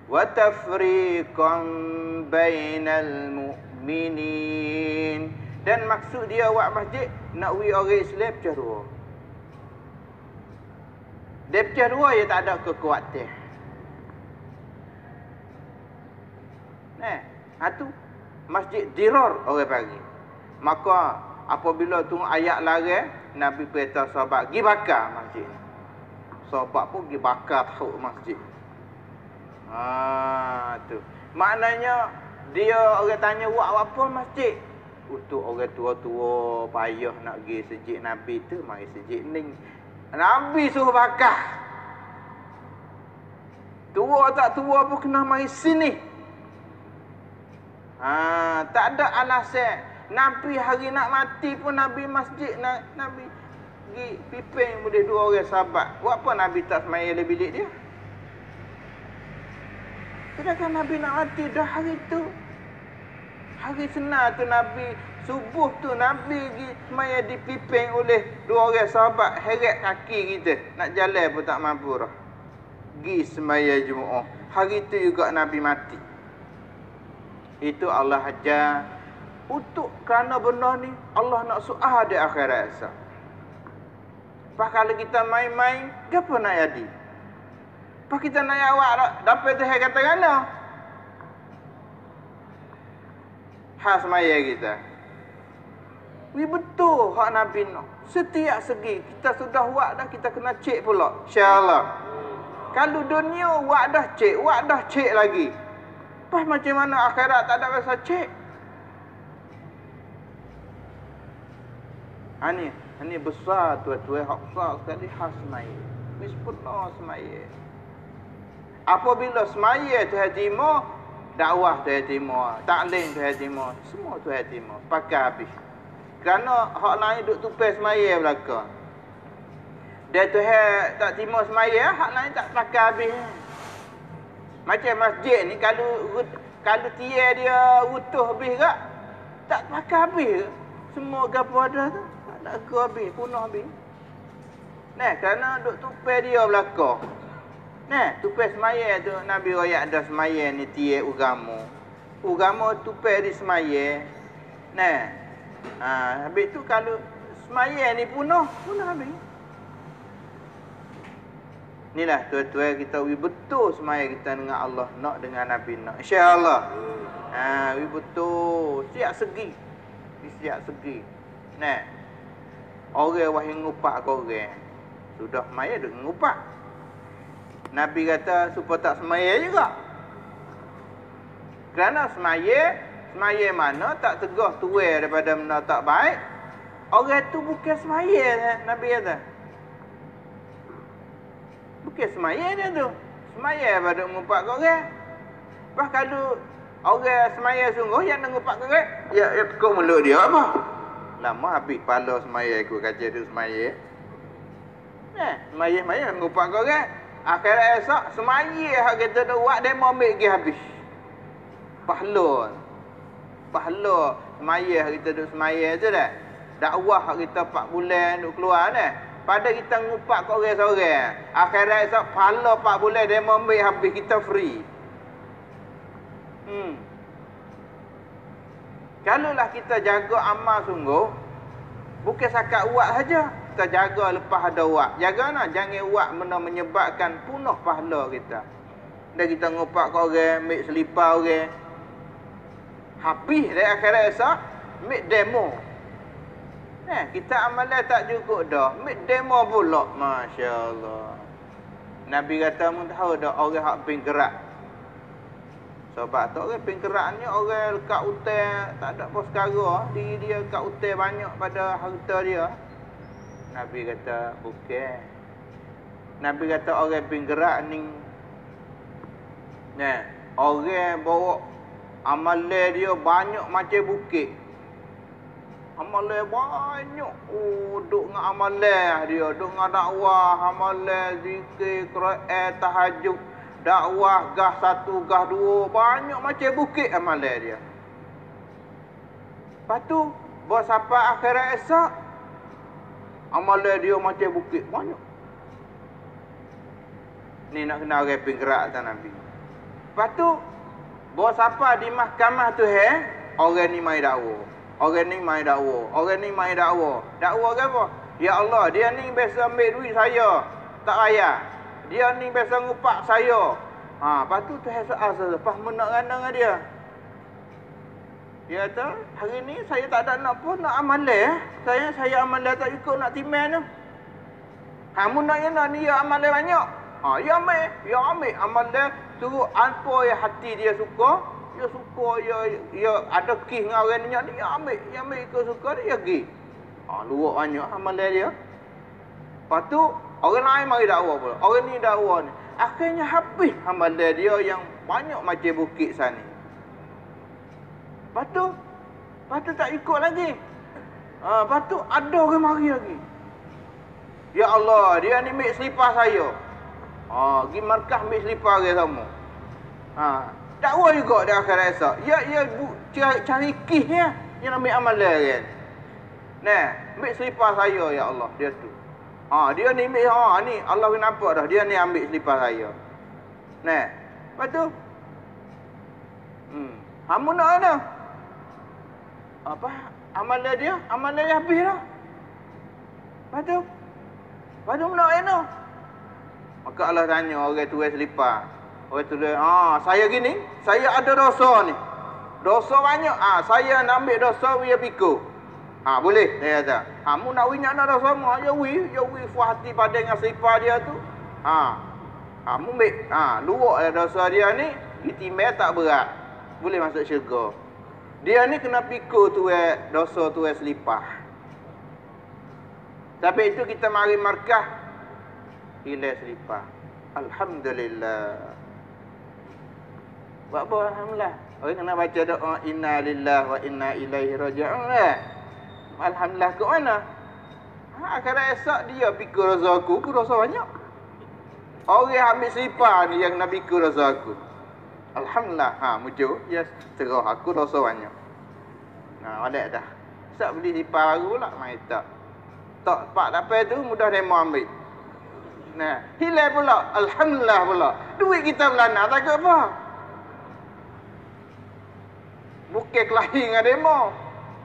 A: Wa tafriqan bainal mu'minin. Dan maksud dia buat masjid nak orang Islam pecah dua. Dia pecah dua, dia tak ada kekuatan. Nah, tu masjid dirar orang panggil. Maka apabila tu ayat larang, Nabi perintah sahabat pergi bakar masjid. Sahabat pun pergi bakar tahu masjid. Tu. Maknanya dia orang tanya buat apa masjid? Untuk orang tua-tua payah nak pergi masjid Nabi tu, mari masjid ni. Nabi suruh bakar. Tua tak tua pun kena mari sini. Tak ada alasan. Nabi hari nak mati pun Nabi masjid, Nabi pergi piping boleh dua orang sahabat. Buat apa Nabi tak semaya di bilik dia? Sedangkan Nabi nak mati dah hari tu. Hari senar tu Nabi, subuh tu Nabi pergi semaya dipiping oleh dua orang sahabat. Heret kaki kita. Nak jalan pun tak mampu dah. Pergi semaya Jumaat. Hari tu juga Nabi mati. Itu Allah ajar. Untuk kerana benda ni Allah nak soal di akhirat esok. Pas kalau kita main-main, apa nak jadi? Pas kita nak awak dapat Tuhan kata kana. Khas maya kita. Betul hak Nabi nak. Setiap segi kita sudah buat dah, kita kena cek pula. Insya-Allah. Kalau dunia buat dah cek lagi. Pas macam mana akhirat tak ada rasa cek. Ini besar tuan-tuan, hak besar sekali khas semaya. Bismillah semaya. Apabila semaya Tuhan terima, dakwah Tuhan terima, taklim Tuhan terima, semua Tuhan terima, pakai habis. Kerana hak lain duk tupai semaya belaka. Dia Tuhan tak terima semaya, hak lain tak pakai habis. Macam masjid ni kalau tiar dia utuh habis tak? Tak pakai habis. Semua gapo ada tu. Tak ke habis, punah habis. Nah, kerana duk tupai dia belaka. Nah, tupai semaya tu Nabi royak ada semaya ni tiap agama. Agama tupai di semaya. Nah. Habis tu kalau semaya ni punah habis. Inilah tuan-tuan kita betul semaya kita dengan Allah, nak dengan Nabi nak. Insya-Allah. Betul. Siap segi. Siap segi. Nah. Orang wahai ngupak ke orang. Sudah semaya duk ngupak. Nabi kata supaya tak semaya juga. Kerana semaya mana tak tegah tuai daripada benda tak baik. Orang tu bukan semaya Nabi kata. Bukan semaya dia tu. Semaya pada ngupak ke orang. Lepas kalau orang semaya sungguh yang nak ngupak ke orang, ya tekuk mulut dia apa? Lama habis pala semaya aku kaca tu semaya. Semaya ngupak kau kan. Akhirat esok semaya hak kita dah buat demo ambil pergi habis. Pahala semaya hak kita duk semaya tu dah. Dakwah hak kita 4 bulan duk keluar dah. Pada kita ngupak kau orang seorang. Akhirat esok pahala 4 bulan demo ambil habis kita free. Kalaulah kita jaga amal sungguh, bukan sakat uat saja. Kita jaga lepas ada uat. Jaga nak, jangan uat benda menyebabkan punah pahala kita. Dan kita ngopak ke orang, ambil selipar orang. Habis dari akhirat esok, ambil demo. Kita amalan tak cukup dah. Ambil demo pula. Masya Allah. Nabi kata, mu tahu dah orang hak pinggerak. Sebab tu orang pinggeraknya orang lekat hutan tak ada apa sekarang. Diri dia lekat hutan banyak pada harta dia. Nabi kata bukan. Nabi kata orang pinggerak ni. Orang bawa amalan dia banyak macam bukit. Amalan banyak. Oh, duk dengan amalan dia. Duk dengan dakwah, amalan, zikir, Quran, tahajud. Dakwah, gah satu, gah dua. Banyak macam bukit amalan dia. Lepas tu, buat sampai akhirat esok, amalan dia macam bukit. Banyak. Ni nak kena orang penggerak atas Nabi. Lepas tu, buat sampai di mahkamah tu, orang ni mai dakwah. Orang ni mai dakwah. Orang ni mai dakwah. Dakwah ke apa? Ya Allah, dia ni biasa ambil duit saya. Tak raya. Dia ni biasa ngupak saya. Lepas tu Tuhan soal. Lepas nak rana dengan dia. Dia kata, hari ni saya tak ada nak apa, nak amalan. Saya amalan tak ikut nak timan tu. Kamu nak yang nak ni, ya amalan banyak. Ya ambil amalan. Suruh apa yang hati dia suka. Dia suka, dia ada kih dengan orang ni, dia ambil ikut suka dia pergi. Luak banyak amalan dia. Lepas tu, orang lain mari dakwah pula. Orang ni dakwah ni. Akhirnya habis amalan dia yang banyak macam bukit sana. Lepas tu tak ikut lagi. Lepas tu ada orang mari lagi. Ya Allah, dia ni ambil selipar saya. Pergi markah ambil selipar dia sama. Dakwah juga di akhirat esok. Ya cari kihnya yang ambil amalan kan. Nah, ambil selipar saya ya Allah, dia tu. Dia ni ambil ni Allah kenapa dah dia ni ambil selipar saya. Nah, lepas tu kamu nak mana? Apa? Amalan dia habis dah. Lepas tu nak mana? Maka Allah tanya orang tu selipar. Orang tu dia, saya gini, saya ada dosa ni. Dosa banyak. Saya nak ambil dosa, dia pikul. Boleh, dia kata. Kamu nak winyak nak dosa semua, ya fuah hati pada dengan selipar dia tu. Kamu ambil, luak dosa dia ni, itimai tak berat. Boleh masuk syurga. Dia ni kena pikul tu dosa tu selipar. Tapi itu kita mari markah, hilang selipar. Alhamdulillah. Buat apa alhamdulillah? Orang kena baca doa inna lillahi wa inna ilaihi raji'un lah. Alhamdulillah ke mana? Akhirat esok dia pikul dosa aku dosa banyak. Orang ambil selipar ni yang nak pikul dosa aku. Alhamdulillah. Muncul. Ya, terah aku dosa banyak. Balik dah. Esok beli selipar baru pula. Mai tak. Tak dapat tu mudah demo ambil. Hilang pula. Alhamdulillah pula. Duit kita belana tak apa. Bukan kelahi dengan demo.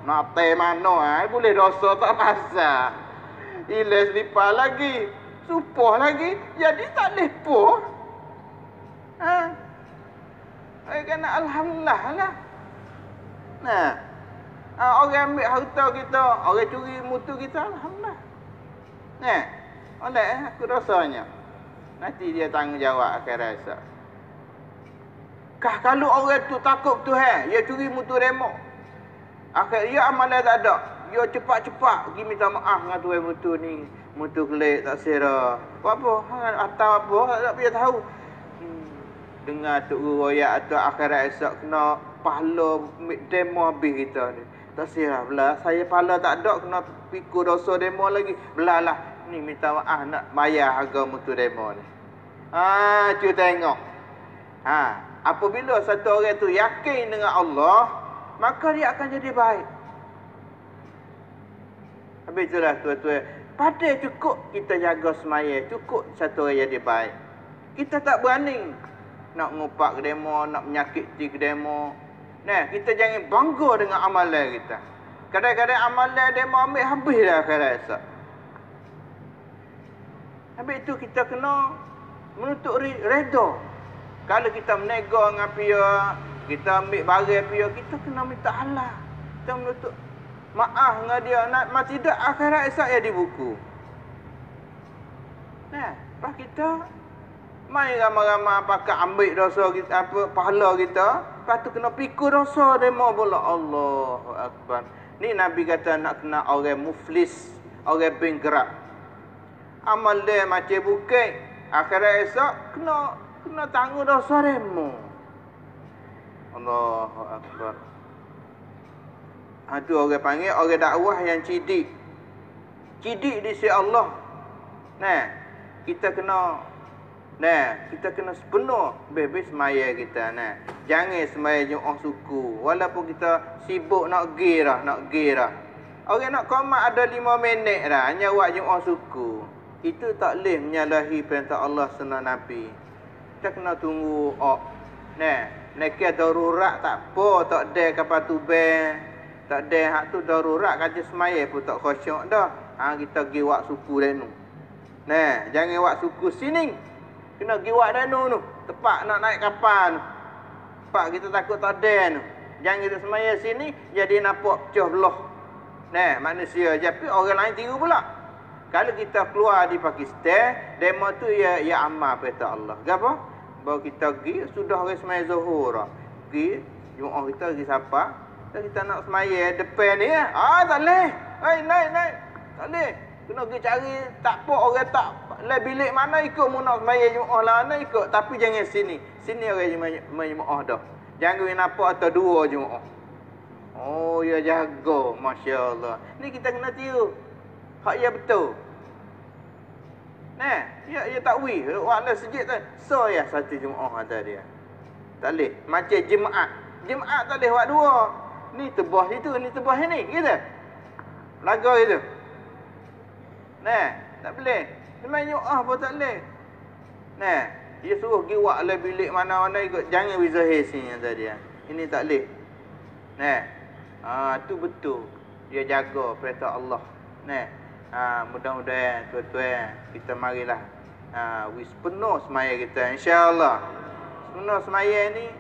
A: Nak teh mana boleh dosa tak pasal. Hilang selipar lagi. Supoh lagi. Jadi tak boleh poh. Kena alhamdulillah lah. Orang ambil harta kita, orang curi mutu kita, alhamdulillah. Oleh aku dosanya. Nanti dia tanggungjawab akhirat esok. Kalau orang tu takut Tuhan, dia curi mutu demo. Akhir dia amalan tak ada. Dia cepat-cepat pergi minta maaf dengan Tuhan mutu ni. Mutu kelik tak sera. Buat apa? Atau apa? Tak biar tahu. Dengar Tok Guru royak atau akhirat esok kena pahala demo habis kita ni. Tak sera belah. Saya pahala tak ada kena pikul dosa demo lagi. Belah lah. Ni minta maaf nak bayar harga mutu demo ni. Cuba tengok. Apabila satu orang tu yakin dengan Allah, maka dia akan jadi baik. Habis itulah tuan-tuan. Pada cukup kita jaga semaya, cukup satu orang jadi baik. Kita tak berani nak ngupak ke demo, nak menyakiti ke demo. Kita jangan bangga dengan amalan kita. Kadang-kadang amalan demo ambil habis dah akhirat esok. Habis itu kita kena menuntut redha. Kalau kita menega dengan pihak, kita ambil barang pihak, kita kena minta halal. Kita menuntut maaf dengan dia. Nak tidak akhirat esok ya di buku. Lepas kita mai ramai-ramai pakai ambil dosa kita, pahala kita. Lepas tu kena pikul dosa demo pula. Allahu Akbar. Ni Nabi kata nak kena orang muflis, orang penggerak. Amal dia macam bukit. Akhirat esok kena tanggung dosa demo. Allahu Akbar. Tu orang panggil orang dakwah yang cidik. Cidik di sisi Allah. Kita kena sepenuh bebas semaya kita. Jangan semaya Jumaat suku. Walaupun kita sibuk nak girah. Orang nak qomat ada 5 minit dah. Hanya buat Jumaat suku. Itu tak boleh menyalahi perintah Allah sunnah Nabi. Kita kena tunggu. Nak darurat tak apa. Tak ada kapal tubel. Tak ada hak tu darurat. Kaja semaya pun tak khusyuk dah. Kita pergi buat suku danu. Jangan buat suku sini. Kena pergi buat danu tu. Tepat nak naik kapal tu. Tepat kita takut tak ada tu. Jangan kita semaya sini. Jadi nampak pecah belah. Manusia. Tapi orang lain tiru pula. Kalau kita keluar di Pakistan, demo tu ya amal perintah Allah. Kenapa? Bahawa kita pergi, sudah orang semaya zuhur. Pergi, Jumaat kita pergi siapa? Kita nak semaya depan ni. Tak boleh. Naik. Tak boleh. Kena pergi cari, tak apa, orang tak lah bilik mana ikut mu nak semaya Jumaat lah mana ikut. Tapi jangan sini. Sini orang Jumaat dah. Jangan nampak atau 2 Jumaat. Oh, ya jaga. Masya Allah. Ni kita kena tiru. Hak ya betul. Ya tak wih. Waktu sejid tu. So ya satu Jumaat kata dia. Tak boleh. Macam Jumaat. Jumaat tak boleh buat 2. Ni tebah situ, ni tebah ni. Gitu. Laga gitu. Tak boleh. Memang Jumaat pun tak boleh. Dia suruh pergi buat lah bilik mana-mana ikut. Jangan wizahir sini kata dia. Ini tak boleh. Tu betul. Dia jaga perintah Allah. Mudah-mudahan tuan-tuan kita marilah wis penuh semaya kita insya-Allah. Penuh semaya ni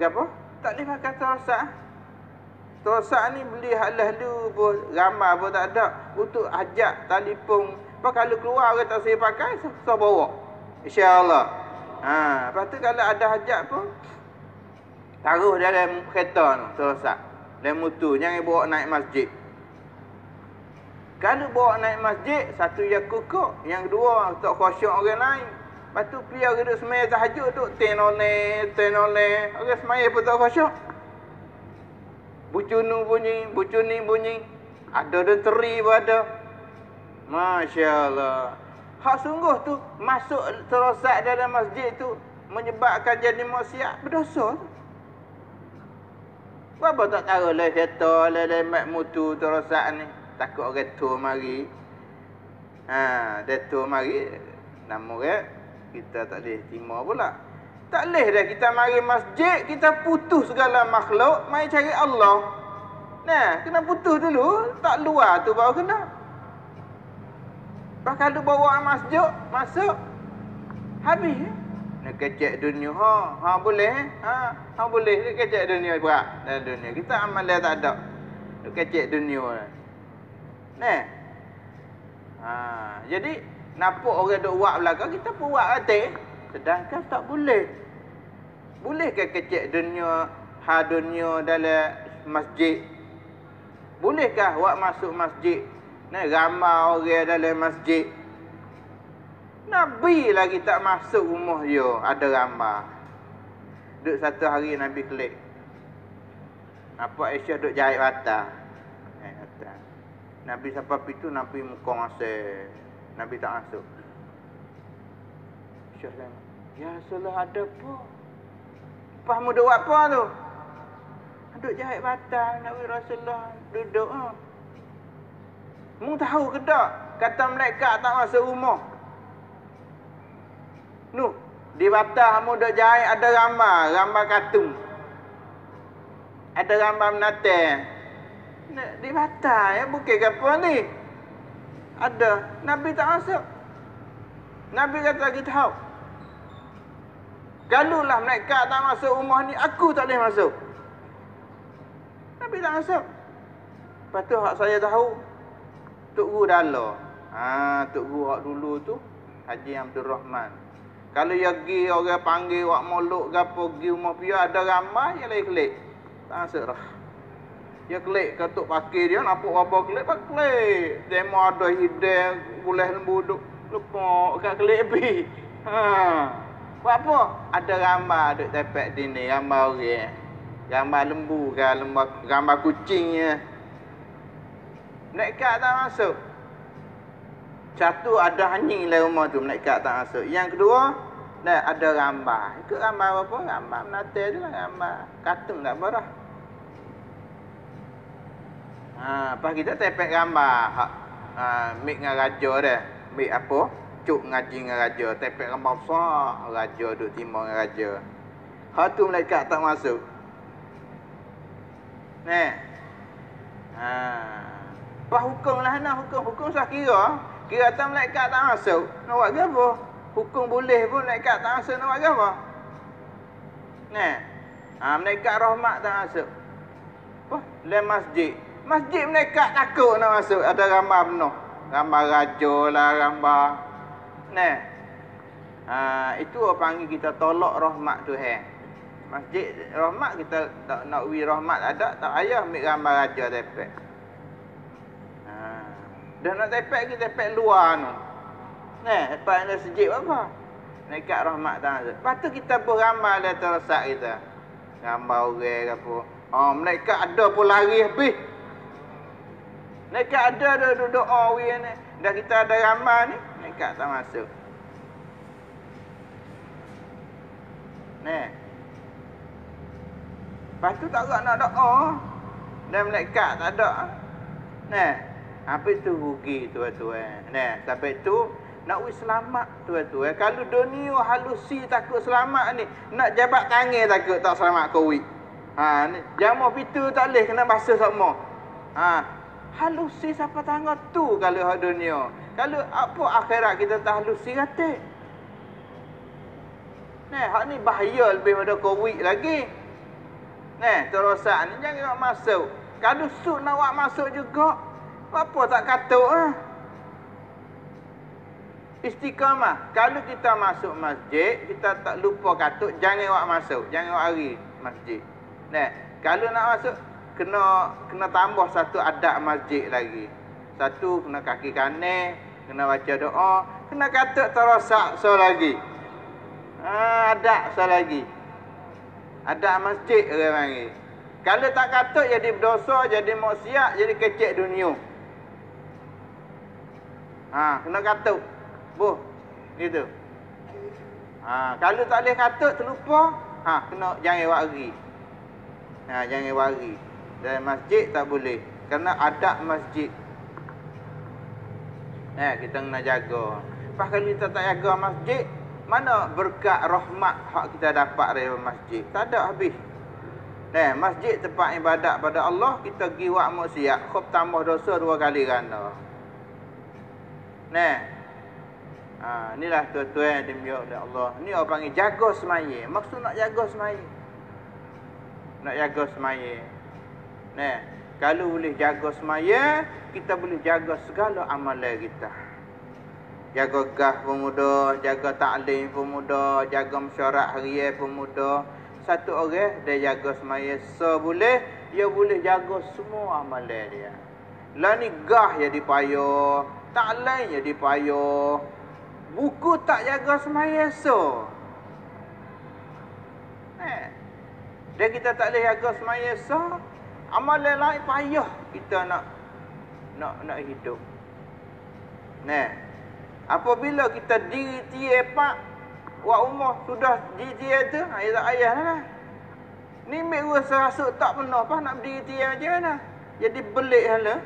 A: gapo? Tak boleh pakai terosak. Terosak ni beli halah-halu pun ramai pun tak ada. Untuk hajat telefon. Apa kalau keluar orang tak saya pakai so bawa. Insya-Allah. Lepas tu kalau ada hajat pun taruh dalam kereta tu terosak. Dalam motor jangan bawa naik masjid. Kalau bawa naik masjid, satu yang kukuk, yang kedua tak khusyuk orang lain. Lepas tu pergi orang duduk semaya tahajud duduk tenole. Orang semaya pun tak khusyuk. Bucunu bunyi. Ada teri pun ada. Masya Allah. Hak sungguh tu, masuk terosak dalam masjid tu, menyebabkan jadi maksiat, berdosa tu. Apa tak tahu lah kereta, mak mutu terosak ni. Takut orang tua mari. Dia tua mari. Nama orang kita tak boleh terima pula. Tak boleh dah kita mari masjid, kita putus segala makhluk, mari cari Allah. Kena putus dulu. Tak luar tu baru kena. Lepas kalau bawa masjid, masuk. Habis. Nak kecek dunia. Boleh. Boleh. Nak kecek dunia berat. Dalam dunia. Kita amal dia tak ada. Nak kecek dunia. Jadi nampak orang duk buat belakang, kita pun buat hati. Sedangkan tak boleh. Bolehkah kecek dunia dalam masjid? Bolehkah buat masuk masjid? Ramai orang dalam masjid. Nabi lagi tak masuk rumah dia, ada ramai. Duduk satu hari Nabi kelik. Apa Aisyah duduk jahit batal. Nabi sampai pintu, Nabi muka masuk. Nabi tak masuk. Aisyah tanya, ya Rasulullah ada apa? Lepas mu duduk apa tu? Duduk jahit batal, Nabi Rasulullah duduk. Mu tahu ke tak? Kata mereka tak masuk rumah. Di batal mu duduk jahit ada gambar kartun. Ada gambar menatang. Di batal bukan apa ni. Ada. Nabi tak masuk. Nabi kata kita tahu. Kalaulah mereka tak masuk rumah ni, aku tak boleh masuk. Nabi tak masuk. Lepas tu hak saya tahu, Tok Guru Dala. Tok Guru hak dulu tu Haji Abdul Rahman. Kalau dia pergi orang panggil wak molok ke apa, pergi rumah pia ada ramai, dia lagi kelik. Tak masuk dah. Dia kelik, ketuk pakai dia, nampak apa kelik, pak kelik. Demo ada hidang, boleh lembu duk lepak kat kelik pi. Buat apa? Ada ramai duk tepek dini, ramai orang. Gambar lembu ke, gambar kucingnya. Malaikat tak masuk. Satu, ada anjing dalam rumah tu, malaikat tak masuk. Yang kedua, ada gambar. Ikut gambar apa? Gambar menata tu lah, gambar kartun tak apa dah. Lepas kita tepek gambar mik dengan raja dah. Mik apa? Cuk ngaji dengan raja. Tepek gambar besar, raja duduk timur dengan raja. Hak tu malaikat tak masuk. Lepas hukum lah nak hukum. Hukum sah kira. Kira atas malaikat tak masuk. Nak buat ke apa? Hukum boleh pun malaikat tak masuk. Nak buat ke apa? Malaikat rahmat tak masuk. Apa? Dalam masjid. Masjid malaikat takut nak masuk. Ada gambar penuh. Gambar raja lah, gambar. Itu orang panggil kita tolak rahmat Tuhan. Masjid rahmat kita tak nak rahmat ada. Tak payah ambil gambar raja tepek. Dah nak tepek kita tepek luar tu. Tepek ada sejik apa? Malaikat rahmat tak masuk. Lepas tu kita beramal dah terlesak kita. Gambar orang ke apa. Malaikat ada pun lari habis. Malaikat ada duduk doa ni. Dah kita ada ramal ni, malaikat tak masuk. Lepas tu tak nak doa. Dan malaikat tak ada. Apa itu rugi tuan-tuan. Sampai tu nak selamat tuan-tuan. Kalau dunia halusi takut selamat ni, nak jabat tangan takut tak selamat covid. Ni jamu pintu tak boleh kena basuh semua. Halusi siapa tangga tu kalau hak dunia. Kalau apa akhirat kita tak halusi kata. Hak ni bahaya lebih pada covid lagi. Terosak ni jangan awak masuk. Kalau sud nak awak masuk juga, apa tak katuk Istiqamah. Kalau kita masuk masjid, kita tak lupa katuk, jangan awak masuk, jangan awak lari masjid. Kalau nak masuk, kena tambah satu adab masjid lagi. Satu, kena kaki kanan, kena baca doa, kena katuk terosak so lagi. Adab so lagi. Ada masjid orang panggil. Kalau tak katut jadi berdosa, jadi maksiat, jadi kecek dunia. Kena katut. Gitu. Kalau tak boleh katut terlupa, kena jangan wari. Jangan wari. Dalam masjid tak boleh. Kerana adab masjid. Kita kena jaga. Lepas kalau kita tak jaga masjid, mana berkat rahmat hak kita dapat dari masjid? Tak ada habis. Masjid tempat ibadat pada Allah, kita pergi buat maksiat, khub tambah dosa 2 kali ganda. Inilah tuan-tuan demi Allah. Ni orang panggil jaga semaya. Maksud nak jaga semaya. Nak jaga semaya. Kalau boleh jaga semaya, kita boleh jaga segala amalan kita. Jaga gah pun mudah, jaga taklim pun mudah, jaga mesyuarat harian pun mudah. Satu orang dia jaga semaya seboleh, dia boleh jaga semua amalan dia. Lah ni gah jadi payah, taklim jadi payah. Buku tak jaga semaya so. Dia kita tak boleh jaga semaya so, amalan lain payah kita nak hidup. Apabila kita diri tiap pak, wak umur sudah diri tiap tu, ayah lah. Ni mek rasa rasuk tak penuh, apa nak berdiri tiap je lah. Jadi belik hala.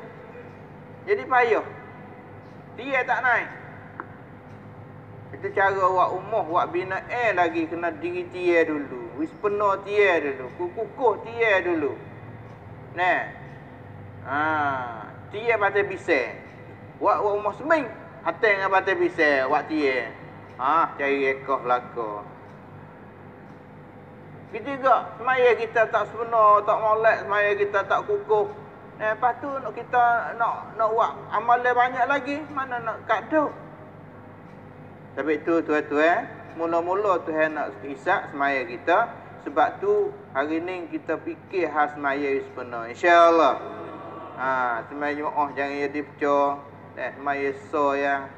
A: Jadi payah. Tiap tak naik. Itu cara wak umur, wak bina lagi kena diri tiap dulu. Wis penuh tiap dulu, kukuh tiap dulu. Tiap batal bising. Wak umur seming. Hati dengan batal bising, wak tiap. Cari rekah belaka. Kita juga, semaya kita tak sebenar, tak molek, semaya kita tak kukuh. Lepas tu kita nak buat amalan banyak lagi, mana nak kaduk. Sebab itu tuan-tuan, mula-mula Tuhan nak hisap semaya kita. Sebab tu hari ni kita fikir hal semaya sebenar. InsyaAllah. Semaya Jumaat jangan jadi pecah. Semaya so yang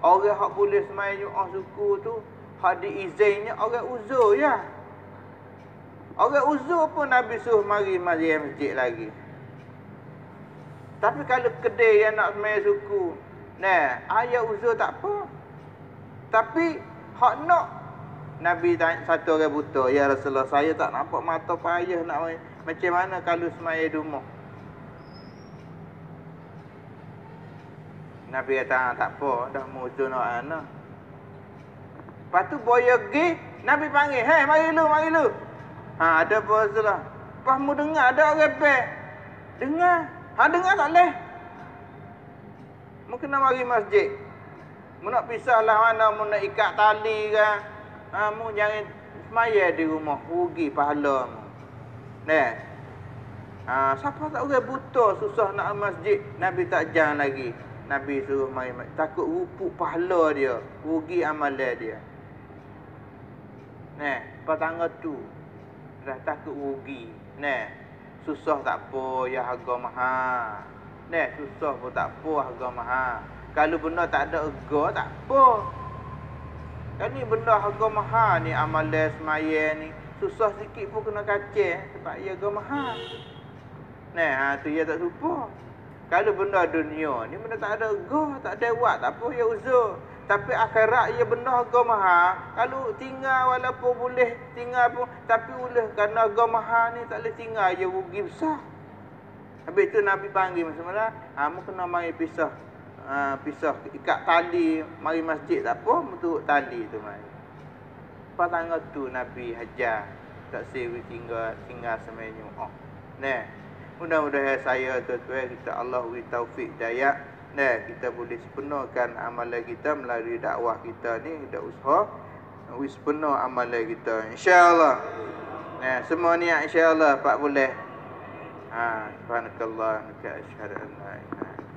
A: orang hak boleh semaya Jumaat suku tu, hak diizinnya orang uzur ya. Orang uzur pun Nabi suruh mari masjid lagi. Tapi kalau kedai yang nak sembahyang suku, nah, ayat uzur tak apa. Tapi hak nak Nabi tanya satu orang buta, ya Rasulullah, saya tak nampak mata payah nak macam mana kalau sembahyang di rumah. Nabi kata tak apa, dah mau uzur nak ana. Lepas tu boya pergi, Nabi panggil, "Hei, mari lu, mari lu." Ha, ada apa Rasulullah? Pas mu dengar ada orang repek. Dengar. Ha, dengar tak leh. Mu kena mari masjid. Mu nak pisah lah mana, mu nak ikat tali ke. Ha, mu jangan semaya di rumah. Rugi pahala mu. Nah. Ha, siapa tak orang buta susah nak masjid. Nabi tak jangan lagi. Nabi suruh mari masjid. Takut rupuk pahala dia. Rugi amalan dia. Nah, petangga tu. Dah takut rugi. Nah, susah tak apa, ya harga mahal. Nah, susah pun tak apa, harga mahal. Kalau benda tak ada harga, tak apa. Kan ni benda harga mahal ni, amalan semaya ni. Susah sikit pun kena kacau sebab ia harga mahal. Nah, tu ia tak lupa. Kalau benda dunia ni, benda tak ada harga, tak ada buat, tak apa, ia uzur. Tapi akhirat ia benda harga mahal. Kalau tinggal walaupun boleh tinggal pun, tapi boleh kerana harga mahal ni tak boleh tinggal, ia rugi besar. Habis tu Nabi panggil macam-mana, mu kena mari pisah. Pisah ikat tali, mari masjid tak apa, untuk tali tu mari. Pada tu Nabi hajar tak sewi tinggal semenyu. Nah, mudah-mudahan saya tuan-tuan kita Allah beri taufik hidayah. Nah, kita boleh sepenuhkan amalan kita melalui dakwah kita ni, kita usaha sepenuh amalan kita insya-Allah. Nah, semua niat insya-Allah Pak boleh. Subhanakallah wa bihamdika asyhadu an la ilaha illa anta